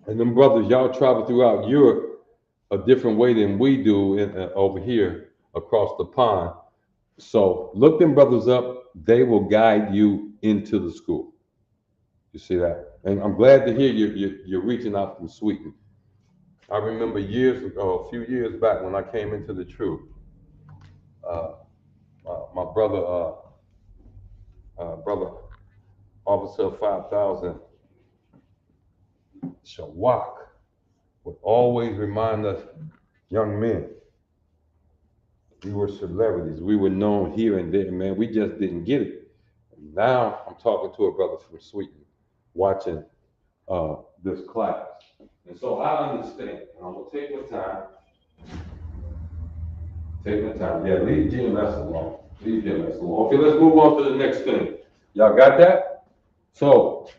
And them brothers, y'all travel throughout Europe a different way than we do over here across the pond. So look them brothers up. They will guide you into the school. You see that? And I'm glad to hear you're reaching out from Sweden. I remember years ago, a few years back when I came into the truth, my brother, brother Officer 5000, Shawak, would always remind us young men, we were celebrities. We were known here and there, man. We just didn't get it. And now I'm talking to a brother from Sweden, watching this class. And so I understand. I'm going to take my time. Yeah, leave GMS alone. Leave GMS alone. Okay, let's move on to the next thing. Y'all got that? So,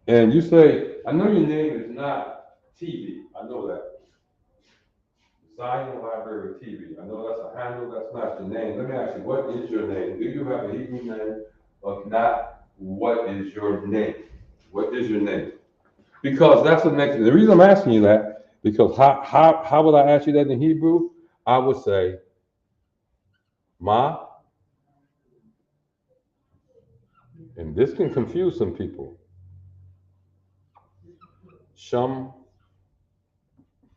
and you say, I know your name is not TV. I know that. Zion Library TV. I know that's a handle, that's not your name. Let me ask you, what is your name? Do you have a Hebrew name? If not, what is your name? What is your name? Because that's the next thing. The reason I'm asking you that, because how would I ask you that in Hebrew? I would say, Ma, and this can confuse some people. Sham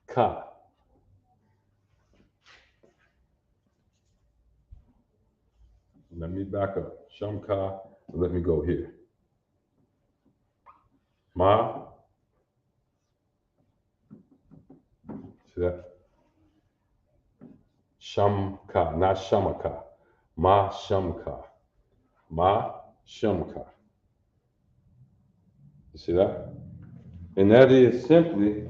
Ka. Let me back up. Sham Ka. Let me go here. Ma. See that? Shamka, not Shamaka. Ma Shamka. Ma Shamka. You see that? And that is simply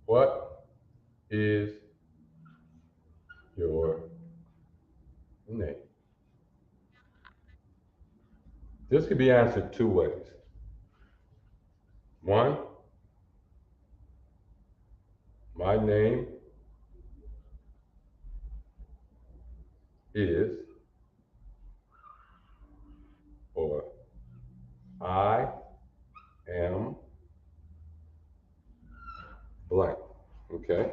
what is your name? This could be answered two ways. One, my name is, or I am blank. Okay?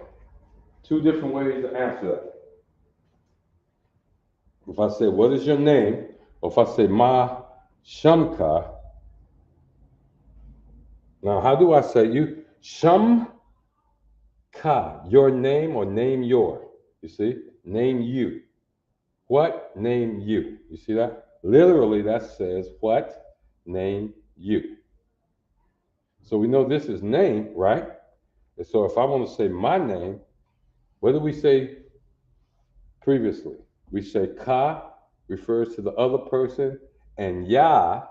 Two different ways to answer that. If I say, what is your name? Or if I say, Ma Shamka. Now, how do I say you? Shamka, your name or name your? You see? Name you. What? Name you. You see that? Literally, that says what? Name you. So we know this is name, right? And so if I want to say my name, what did we say previously? We say ka refers to the other person, and ya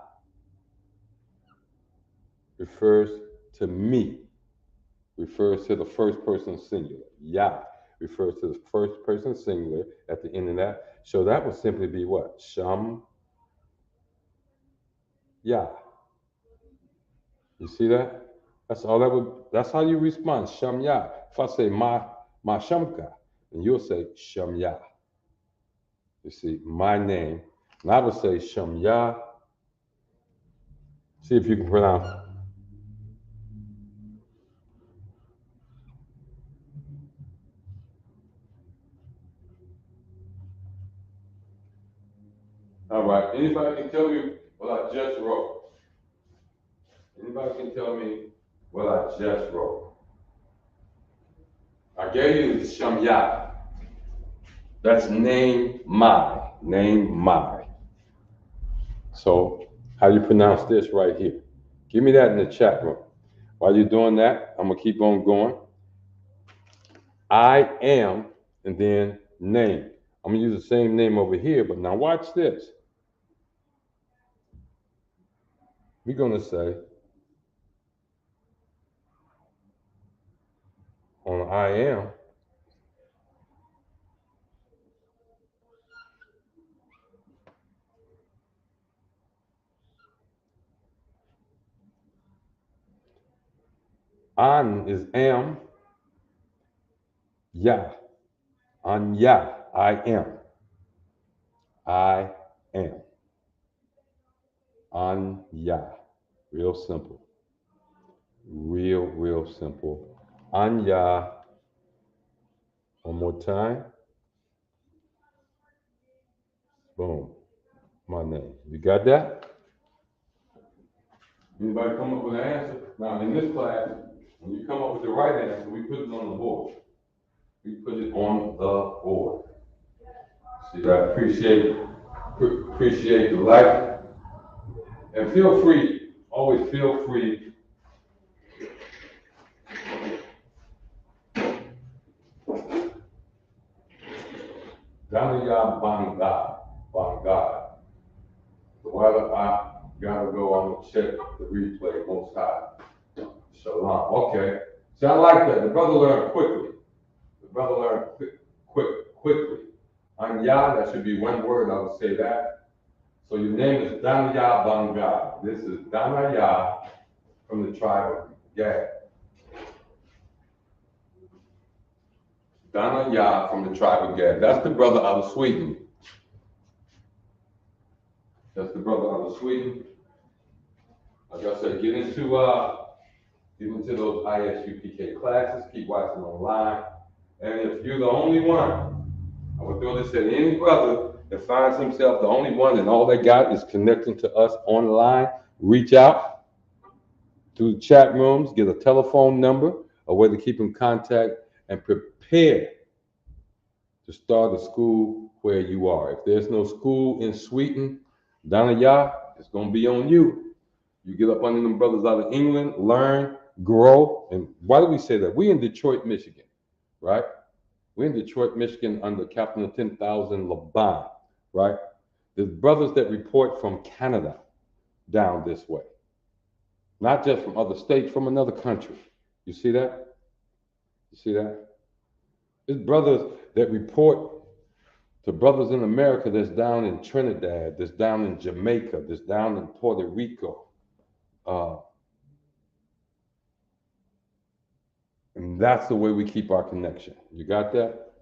refers to me, refers to the first person singular. Ya refers to the first person singular at the end of that. So that would simply be what? Sham ya. You see that? That's all that would, that's how you respond, sham ya. If I say ma shamka, then you'll say sham ya. You see, my name. And I would say sham ya. See if you can pronounce it. All right. Anybody can tell me what I just wrote? Anybody can tell me what I just wrote? I gave you the Shamya. That's name my. Name my. So how do you pronounce this right here? Give me that in the chat room. While you're doing that, I'm gonna keep on going. I am, and then name. I'm gonna use the same name over here, but now watch this. We're gonna say on I am, an is am, ya. An ya, I am. I am. An ya. Real simple. Real simple. An ya. One more time. Boom. My name. You got that? Anybody come up with an answer? Now in this class, when you come up with the right answer, we put it on the board. We put it on the board. See, I appreciate the like. And feel free, always feel free Danaya Bangad. So while I gotta go, I'm gonna check the replay most high. Shalom. Okay. See, I like that. The brother learned quickly. The brother learned quickly. Anya, that should be one word, I would say that. So your name is Danaya Bangad. This is Danaya from the tribe of Gad. Danaya from the tribe of Gad. That's the brother out of Sweden. That's the brother out of Sweden. Like I said, get into those ISUPK classes. Keep watching online. And if you're the only one, I would throw this at any brother that finds himself the only one and all they got is connecting to us online, reach out through the chat rooms, get a telephone number, a way to keep in contact, and prepare to start a school where you are. If there's no school in Sweden, Danaya, it's going to be on you. You get up under them brothers out of England, learn, grow. And why do we say that? We in Detroit, Michigan, right? We're in Detroit, Michigan under Captain of 10,000 Laban, right? There's brothers that report from Canada down this way. Not just from other states, from another country. You see that? You see that? There's brothers that report to brothers in America that's down in Trinidad, that's down in Jamaica, that's down in Puerto Rico. And that's the way we keep our connection. You got that?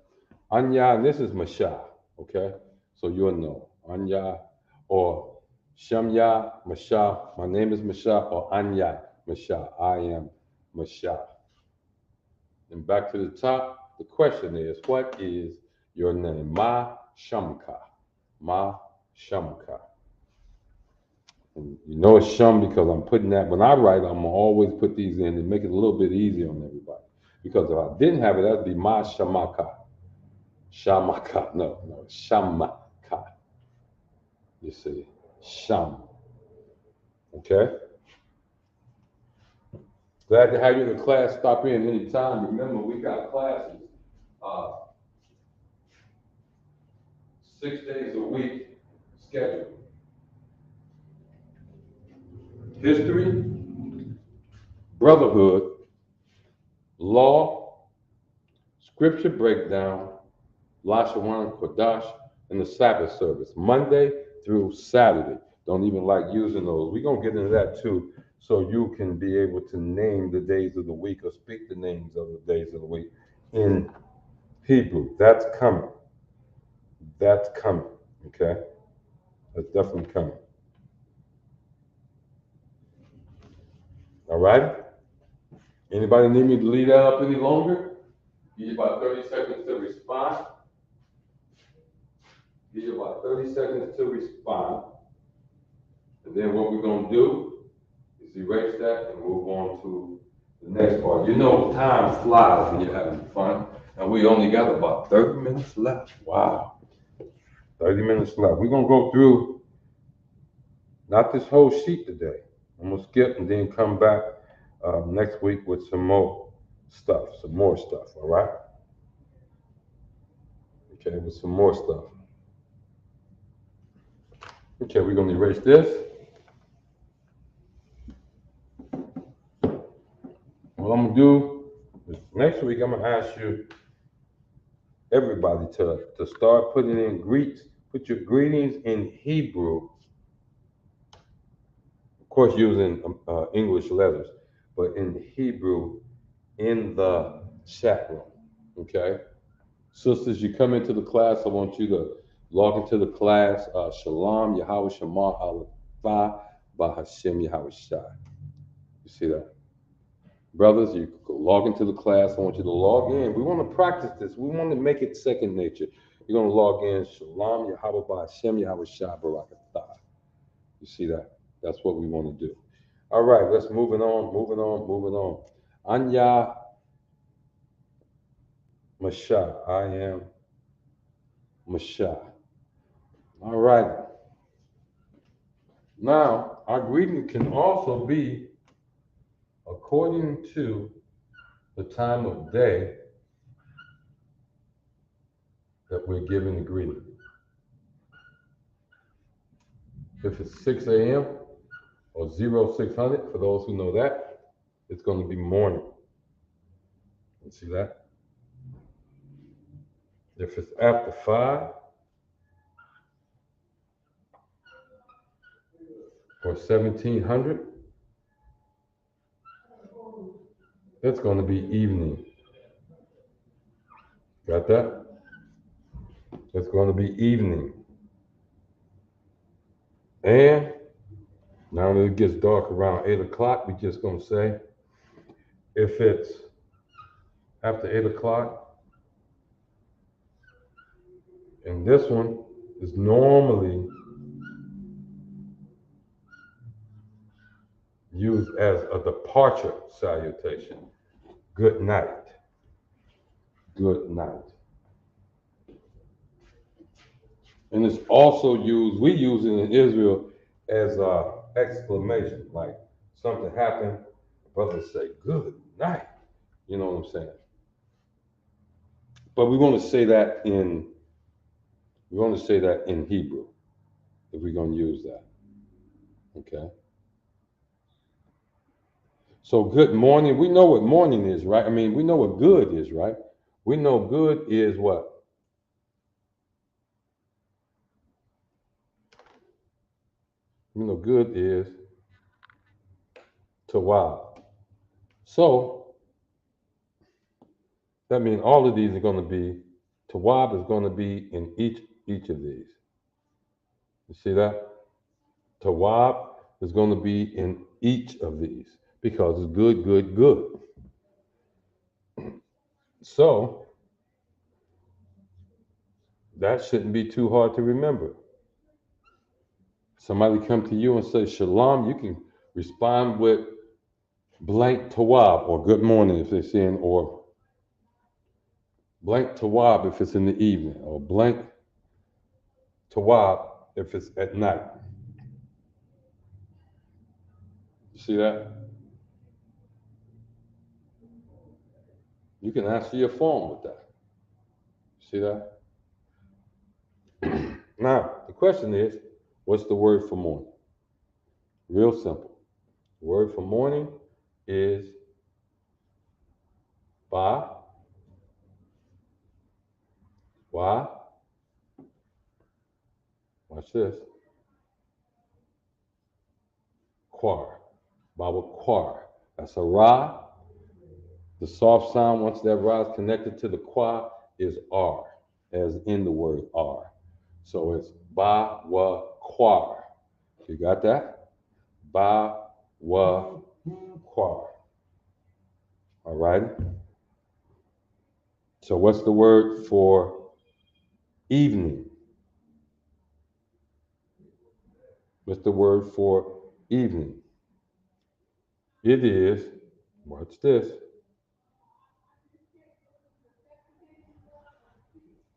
Anya, this is Masha, okay? So you'll know. Anya or Shamya, Masha. My name is Masha, or Anya, Masha. I am Masha. And back to the top, the question is, what is your name? Ma Shamka. Ma Shamka. And you know it's Shum because I'm putting that, when I write, I'm gonna always put these in and make it a little bit easier on everybody. Because if I didn't have it, that'd be Ma Shamaka. Shamaka. No, Shamaka. You see, Sham. Okay? Glad to have you in the class. Stop in anytime. Remember, we got classes 6 days a week scheduled. History, brotherhood, law, scripture breakdown, La-Sha-Wan, Kodash, and the Sabbath service, Monday through Saturday. Don't even like using those. We're going to get into that too, so you can be able to name the days of the week or speak the names of the days of the week in Hebrew. That's coming. That's coming, okay? That's definitely coming. All right? Anybody need me to leave that up any longer? Give you about 30 seconds to respond. Give you about 30 seconds to respond. And then what we're going to do is erase that and move on to the next part. You know, time flies when you're having fun. And we only got about 30 minutes left. Wow. 30 minutes left. We're going to go through, not this whole sheet today. I'm going to skip and then come back next week with some more stuff, all right? Okay, with some more stuff. Okay, we're going to erase this. What I'm going to do is next week, I'm going to ask you, everybody, to start putting in greets. Put your greetings in Hebrew. Of course, using English letters, but in Hebrew in the chat room, okay? Sisters, you come into the class, I want you to log into the class, Shalom, Yahweh Shema, Alpha, Bahashem, Yahweh Shai. You see that? Brothers, you log into the class, I want you to log in. We want to practice this. We want to make it second nature. You're going to log in, Shalom, Yahweh Bahashem, Yahweh Shai, Barakatah. You see that? That's what we want to do. All right, let's moving on. Anya Masha. I am Masha. All right. Now, our greeting can also be according to the time of day that we're giving the greeting. If it's 6 a.m. or 0600, for those who know that, it's going to be morning. You see that? If it's after 5 or 1700, it's going to be evening. Got that? It's going to be evening. And now that it gets dark around 8 o'clock, we're just going to say, if it's after 8 o'clock, and this one is normally used as a departure salutation. Good night. Good night. And it's also used, we use it in Israel as an exclamation, like something happened Brothers say, good night. You know what I'm saying? But we want to say that in Hebrew, if we're going to use that. Okay. So good morning. We know what morning is, right? I mean, we know what good is, right? We know good is what? You know, good is tawab. So that means all of these are going to be, tawab is going to be in each of these. You see that? Tawab is going to be in each of these because it's good, good, good. So that shouldn't be too hard to remember. Somebody come to you and say shalom, you can respond with blank tawab or good morning if they're saying, or blank tawab if it's in the evening, or blank tawab if it's at night. You see that? You can answer your phone with that. See that? Now, the question is, what's the word for morning? Real simple. The word for morning is ba, wa, watch this, quar, baba quar. That's a ra. The soft sound, once that ra is connected to the qua, is R, as in the word R. So it's ba, wa, quar. You got that? Ba, wa, quar. All right? So what's the word for evening? What's the word for evening? It is, watch this,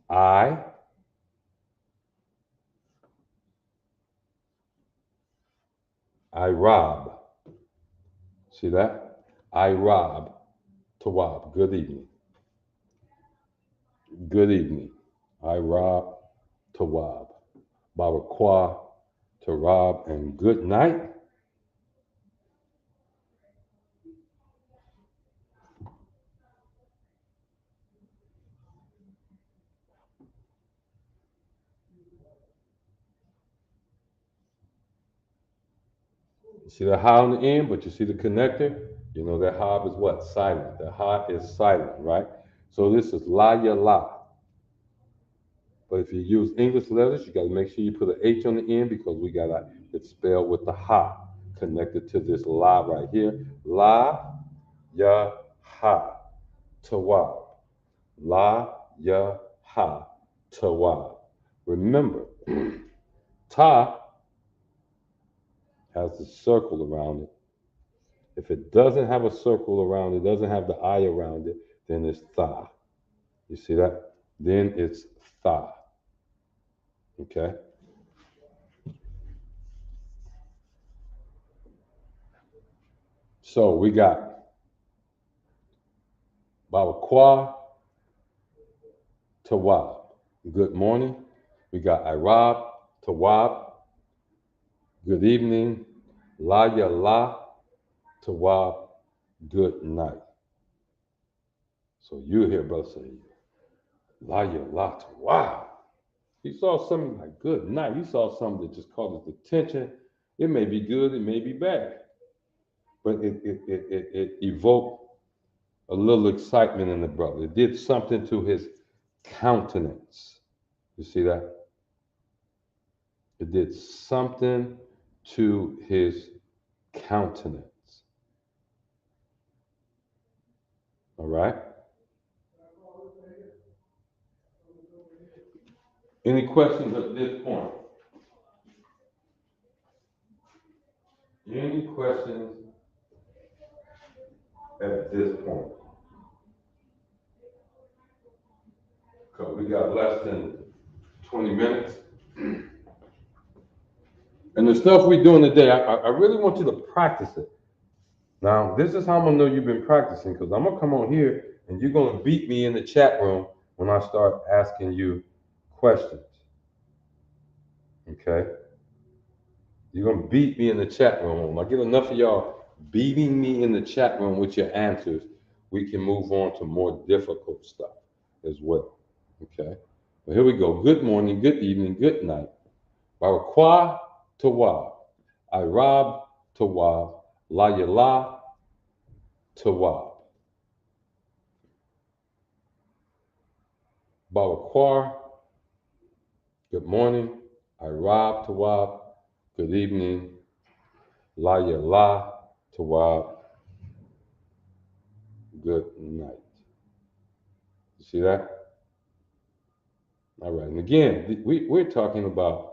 I rob. See that? I rob. Tawab. Good evening. Good evening. I rob. Tawab. Barakwa. Tarab. And good night. You see the ha on the end, but you see the connector? You know that ha is what? Silent. The ha is silent, right? So this is la ya la. But if you use English letters, you got to make sure you put an H on the end because we got it spelled with the ha connected to this la right here. La, ya, ha, tawab. La, ya, ha, tawab. Remember, ta has a circle around it. If it doesn't have a circle around it, doesn't have the I around it, then it's tha. You see that? Then it's tha. Okay? So we got Babakwa, Tawab. Good morning. We got Irab, Tawab. Good evening. La ya la, Tawab. Good night. So you hear brother say, La ya la, Tawab. You saw something like good night. You saw something that just causes attention. It may be good, it may be bad. But it evoked a little excitement in the brother. It did something to his countenance. You see that? It did something to his countenance. All right? Any questions at this point? Any questions at this point? Because we got less than 20 minutes. And the stuff we're doing today, I really want you to practice it. Now, this is how I'm gonna know you've been practicing, because I'm gonna come on here and you're gonna beat me in the chat room when I start asking you questions. Okay? You're gonna beat me in the chat room. When I get enough of y'all beating me in the chat room with your answers, we can move on to more difficult stuff as well. Okay? Well, here we go. Good morning, good evening, good night. Barakwa Tawab. I rob Tawab. La Yala Tawab. Barakwa. Good morning. I rob Tawab. Good evening. La Yala Tawab. Good night. You see that? All right. And again, we're talking about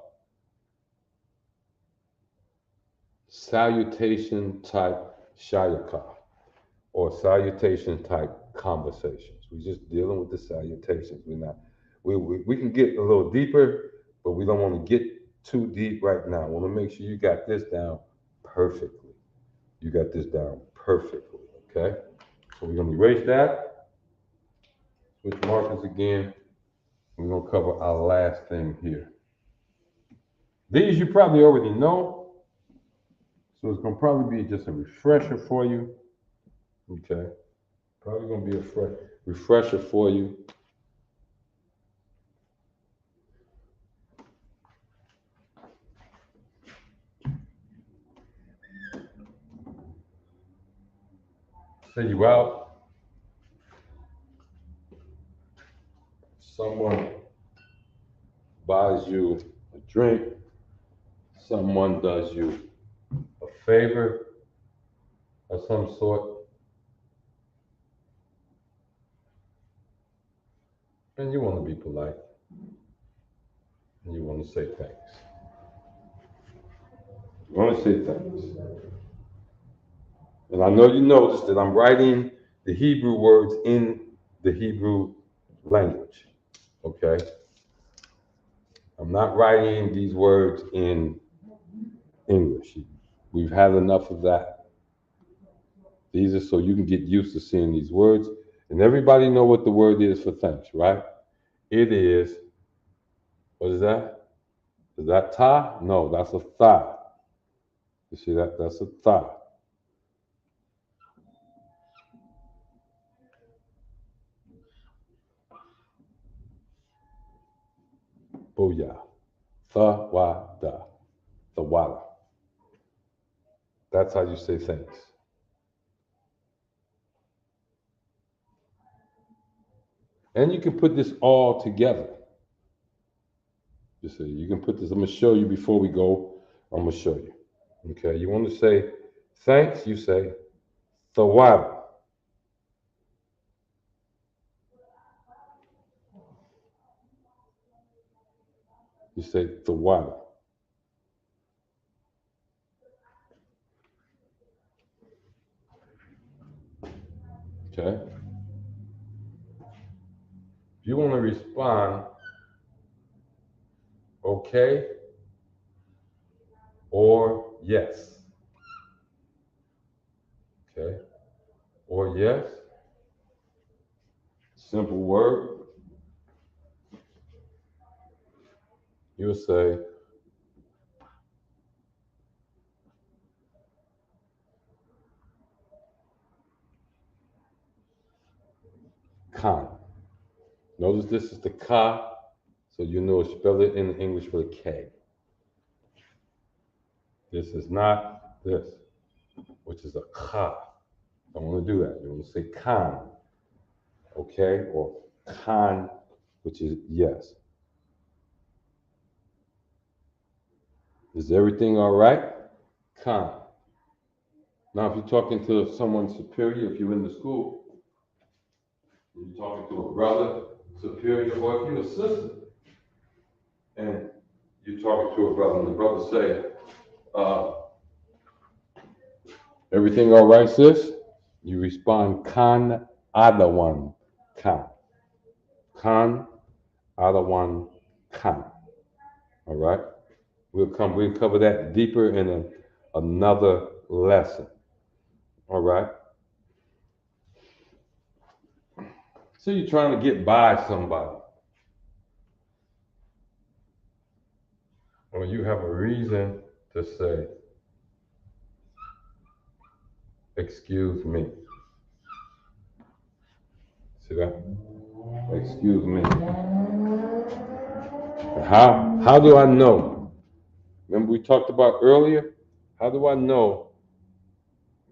salutation type shayaka or salutation type conversations. We're just dealing with the salutations. We can get a little deeper, but we don't want to get too deep right now. I want to make sure you got this down perfectly. You got this down perfectly, okay? So we're going to erase that. Switch markers again. We're going to cover our last thing here. These you probably already know, so it's going to probably be just a refresher for you, okay? Probably going to be a refresher for you. Say you out. Someone buys you a drink. Someone does you a favor of some sort. And you want to be polite. And you want to say thanks. You want to say thanks. And I know you noticed that I'm writing the Hebrew words in the Hebrew language. Okay? I'm not writing these words in English. We've had enough of that. These are so you can get used to seeing these words. And everybody know what the word is for thanks, right? It is, what is that? Is that ta? No, that's a tha. You see that? That's a tha. Booyah. Tha-wa-da. Thawada. That's how you say thanks. And you can put this all together. You see, you can put this, I'm going to show you before we go. I'm going to show you. Okay, you want to say thanks, you say thawada. You say thawada. Okay? If you want to respond, okay, or yes. Okay? Or yes. Simple word. You'll say, Khan. Notice this is the ka, so you know spell it in English with a K. This is not this, which is a ka. Don't want to do that. You want to say Khan, okay? Or Khan, which is yes. Is everything all right? Khan. Now, if you're talking to someone superior, if you're in the school, you're talking to a brother superior, or if you're a sister, and you're talking to a brother, and the brother say, everything all right, sis? You respond, Khan Adawan Khan. Khan Adawan Khan. All right? We'll cover that deeper in another lesson. All right. So you're trying to get by somebody, or you have a reason to say, excuse me. See that? Excuse me. How do I know? Remember we talked about earlier? How do I know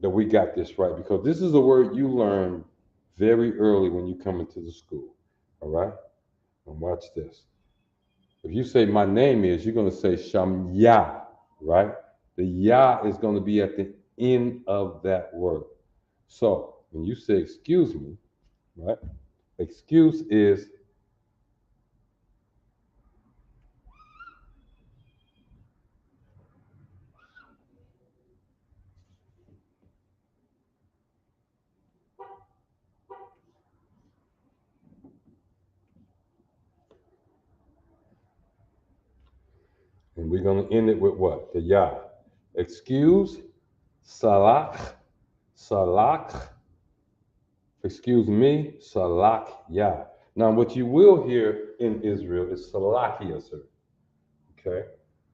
that we got this right? Because this is a word you learn very early when you come into the school. All right? And watch this. If you say my name is, you're going to say Shamya, right? The ya is going to be at the end of that word. So when you say excuse me, right? Excuse is and we're going to end it with what? The ya. Excuse, salak, salak. Excuse me, salak ya. Now, what you will hear in Israel is salakia, sir. Okay?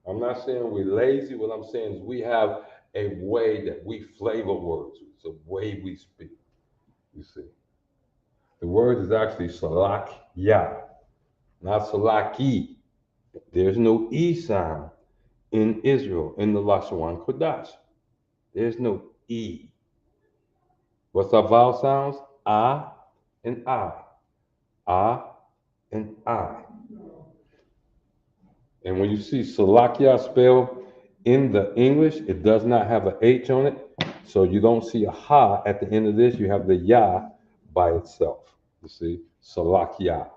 I'm not saying we're lazy. What I'm saying is we have a way that we flavor words. It's a way we speak. You see, the word is actually salak ya, not salaki. There's no e sound in Israel in the La-Sha-Wan Kodash. There's no e. What's our vowel sounds? Ah and I. Ah and I. And when you see Salakia spelled in the English, it does not have an H on it. So you don't see a ha at the end of this. You have the ya by itself. You see? Salakia.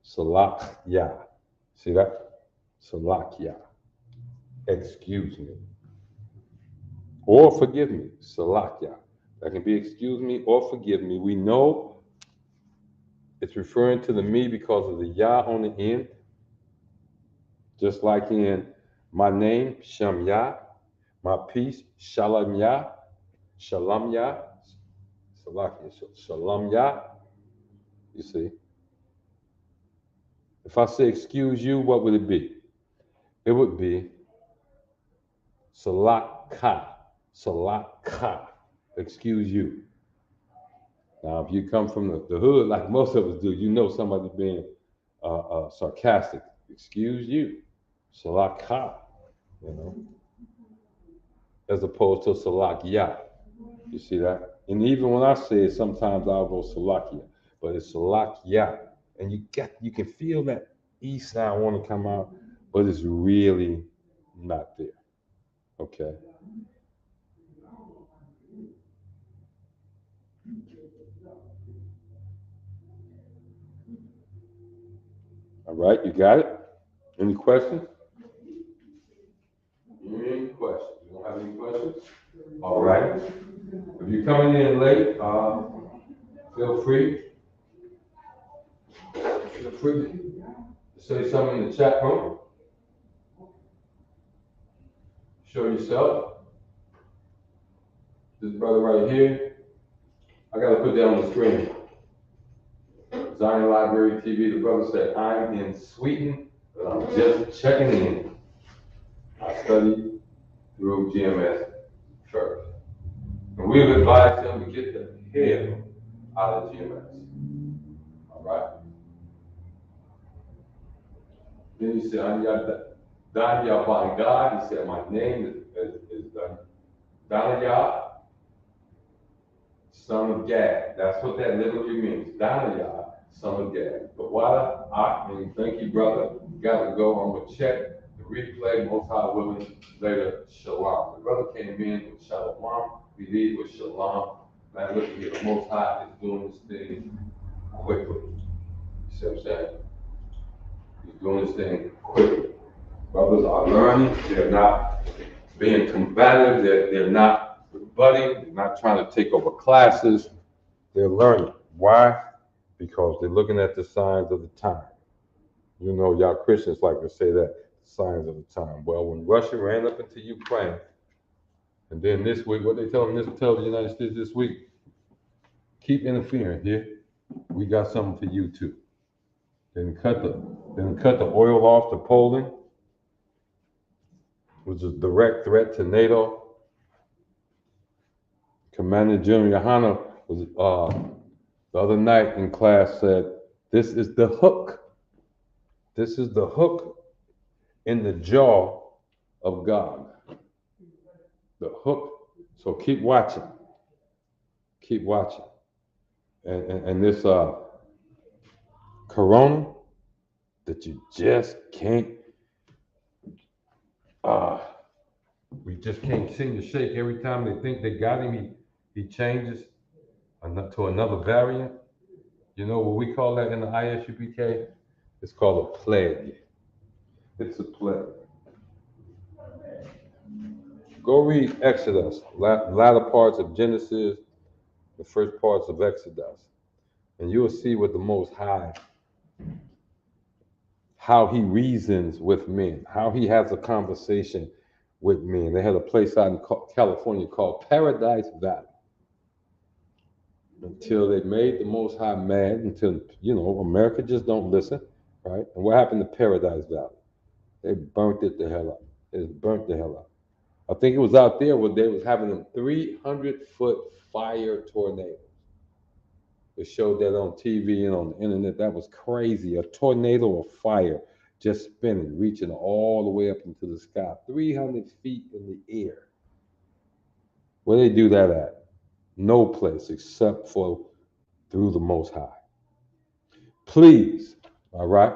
Salakya. See that? Salakya. Excuse me. Or forgive me. Salakya. That can be excuse me or forgive me. We know it's referring to the me because of the ya on the end. Just like in my name, Shamya, my peace, Shalamya, Shalamya, Salakia, Shalamya. You see, if I say excuse you, what would it be? It would be Salaka, Salaka, excuse you. Now, if you come from the hood, like most of us do, you know somebody being sarcastic. Excuse you, Salaka, you know, as opposed to Salakia. You see that? And even when I say it, sometimes I'll go Salakia, but it's Salakia. And you can feel that E sound want to come out, but it's really not there. Okay. All right, you got it? Any questions? Any questions? You don't have any questions? All right. If you're coming in late, feel free. Feel free to say something in the chat room. Show yourself. This brother right here, I got to put that on the screen. Zion Library TV, the brother said, I'm in Sweden, but I'm just checking in. I studied through GMS first. And we've advised him to get the hell out of GMS. All right? Then he said, I'm Danya by God. He said, my name is Danya, son of Gad. That's what that literally means. Danya, son of Gad. But while thank you, brother, got to go. I'm going to check the replay, most high willing, later, shalom. The brother came in with shalom. We leave with shalom. Man, look here, the most high is doing this thing quickly. You see what I'm saying? He's doing this thing quickly. Brothers are learning. They're not being combative. They're not rebutting. They're not trying to take over classes. They're learning. Why? Because they're looking at the signs of the time. You know, y'all Christians like to say that, signs of the time. Well, when Russia ran up into Ukraine And then this week, what they tell the United States this week, keep interfering here. We got something for you too. Then cut the oil off to Poland, which is a direct threat to NATO. Commander General Yohanna was the other night in class said, this is the hook. This is the hook in the jaw of God. The hook. So keep watching. Keep watching. And this corona that you just can't, we just can't seem to shake. Every time they think they got him, he changes to another variant. You know what we call that in the ISUPK? It's called a plague. It's a plague. Go read Exodus, latter parts of Genesis, the first parts of Exodus, and you'll see what the Most High, how he reasons with men, how he has a conversation with men. They had a place out in California called Paradise Valley. Until they made the Most High mad, until, America just don't listen, right? And what happened to Paradise Valley? They burnt it the hell up. It burnt the hell up. I think it was out there where they was having them 300-foot fire tornadoes. They showed that on TV and on the internet. That was crazy. A tornado of fire just spinning, reaching all the way up into the sky, 300 feet in the air. Where they do that at? No place except for through the Most High. Please, all right?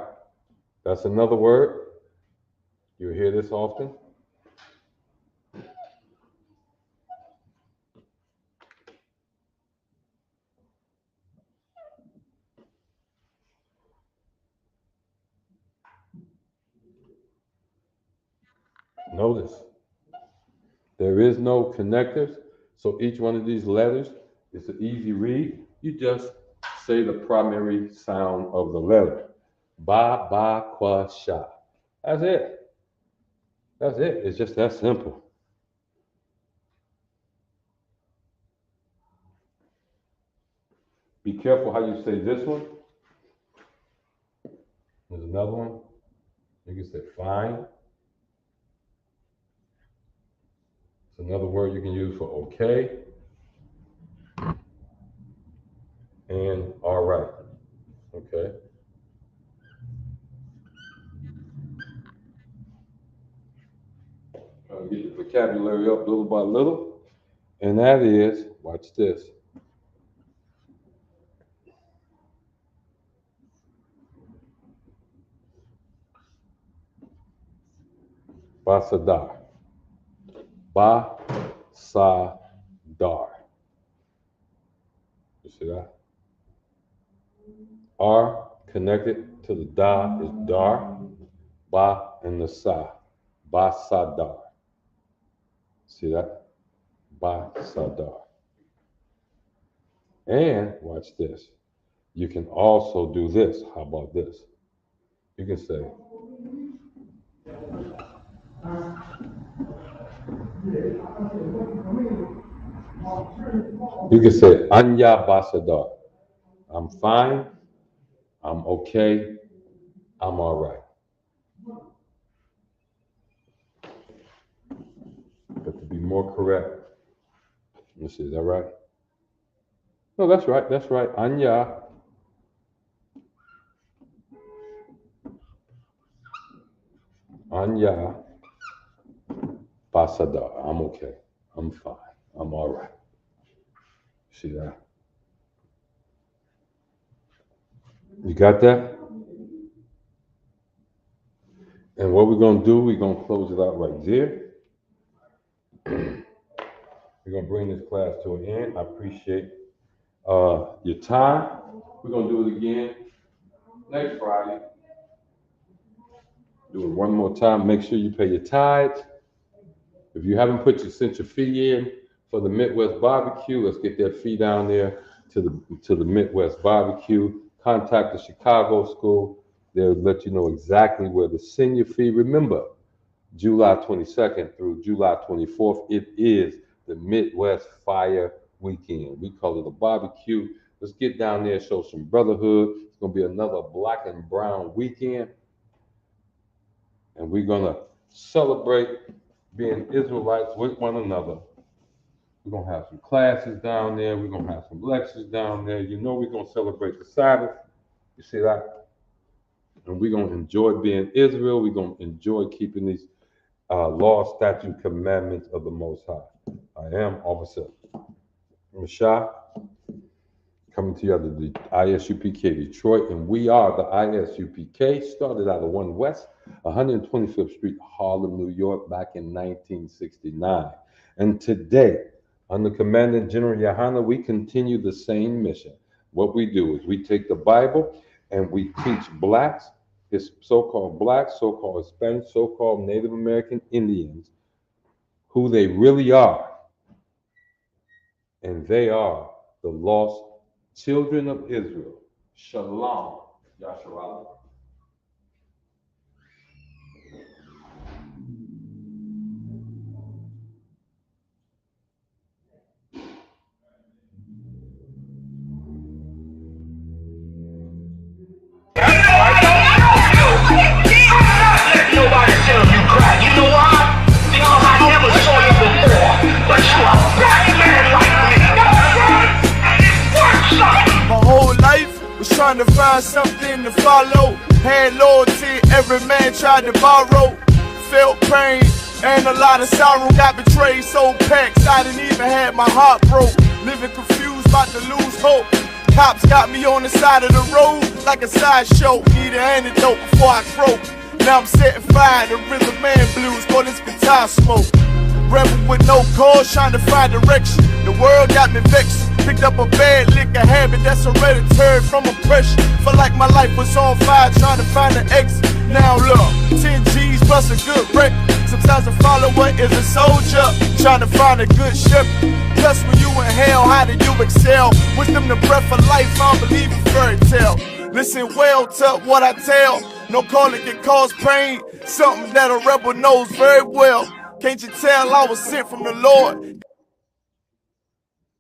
That's another word. You hear this often. Notice, there is no connectors, so each one of these letters is an easy read. You just say the primary sound of the letter. Ba, ba, qua, sha. That's it. That's it. It's just that simple. Be careful how you say this one. There's another one. You can say fine. It's another word you can use for okay. And all right. Okay. Try to get the vocabulary up little by little. And that is, watch this. Basadar. Basadar. You see that? R connected to the da is dar. Ba and the sa. Basadar. See that? Basadar. And watch this. You can also do this. How about this? You can say, Anya Basadar. I'm fine. I'm okay. I'm all right. But to be more correct, let me see, is that right? No, that's right. That's right. Anya. Anya Basadar. I'm okay. I'm fine. I'm all right. See that? You got that? And what we're going to do, we're going to close it out right there. We're going to bring this class to an end. I appreciate your time. We're going to do it again next Friday. Do it one more time. Make sure you pay your tithes. If you haven't sent your fee in for the Midwest Barbecue, let's get that fee down there to the Midwest Barbecue. Contact the Chicago School. They'll let you know exactly where to send your fee. Remember, July 22nd through July 24th, it is the Midwest Fire Weekend. We call it a barbecue. Let's get down there and show some brotherhood. It's going to be another black and brown weekend. And we're going to celebrate being Israelites with one another. We're going to have some classes down there. We're going to have some lectures down there. You know we're going to celebrate the Sabbath. You see that? And we're going to enjoy being Israel. We're going to enjoy keeping these law, statute, commandments of the Most High. I am Officer La-Sha, coming to you out of the ISUPK Detroit, and we are the ISUPK, started out of 1 West, 125th Street, Harlem, New York, back in 1969. And today, under Commandant General Yohana, we continue the same mission. What we do is we take the Bible and we teach blacks, so-called blacks, so-called Hispanics, so-called Native American Indians, who they really are. And they are the lost children of Israel. Shalom, Yasharal. Nobody tell you cry. You know why? Because I never saw you before. But you are a black man like me. And it works something. My whole life was trying to find something to follow. Had loyalty, every man tried to borrow. Felt pain and a lot of sorrow. Got betrayed, sold packs, I didn't even have my heart broke. Living confused, about to lose hope. Cops got me on the side of the road like a sideshow. Need an antidote before I croak. Now I'm setting fire to rhythm man blues, call this guitar smoke. Rebel with no cause, trying to find direction. The world got me vexed. Picked up a bad liquor habit that's hereditary from oppression. Felt like my life was on fire, trying to find an exit. Now look, 10 G's plus a good wreck. Sometimes a follower is a soldier, trying to find a good ship. Plus when you in hell, how do you excel? Wisdom the breath of life, I don't believe in fairy tale. Listen well to what I tell. No calling can cause pain. Something that a rebel knows very well. Can't you tell I was sent from the Lord?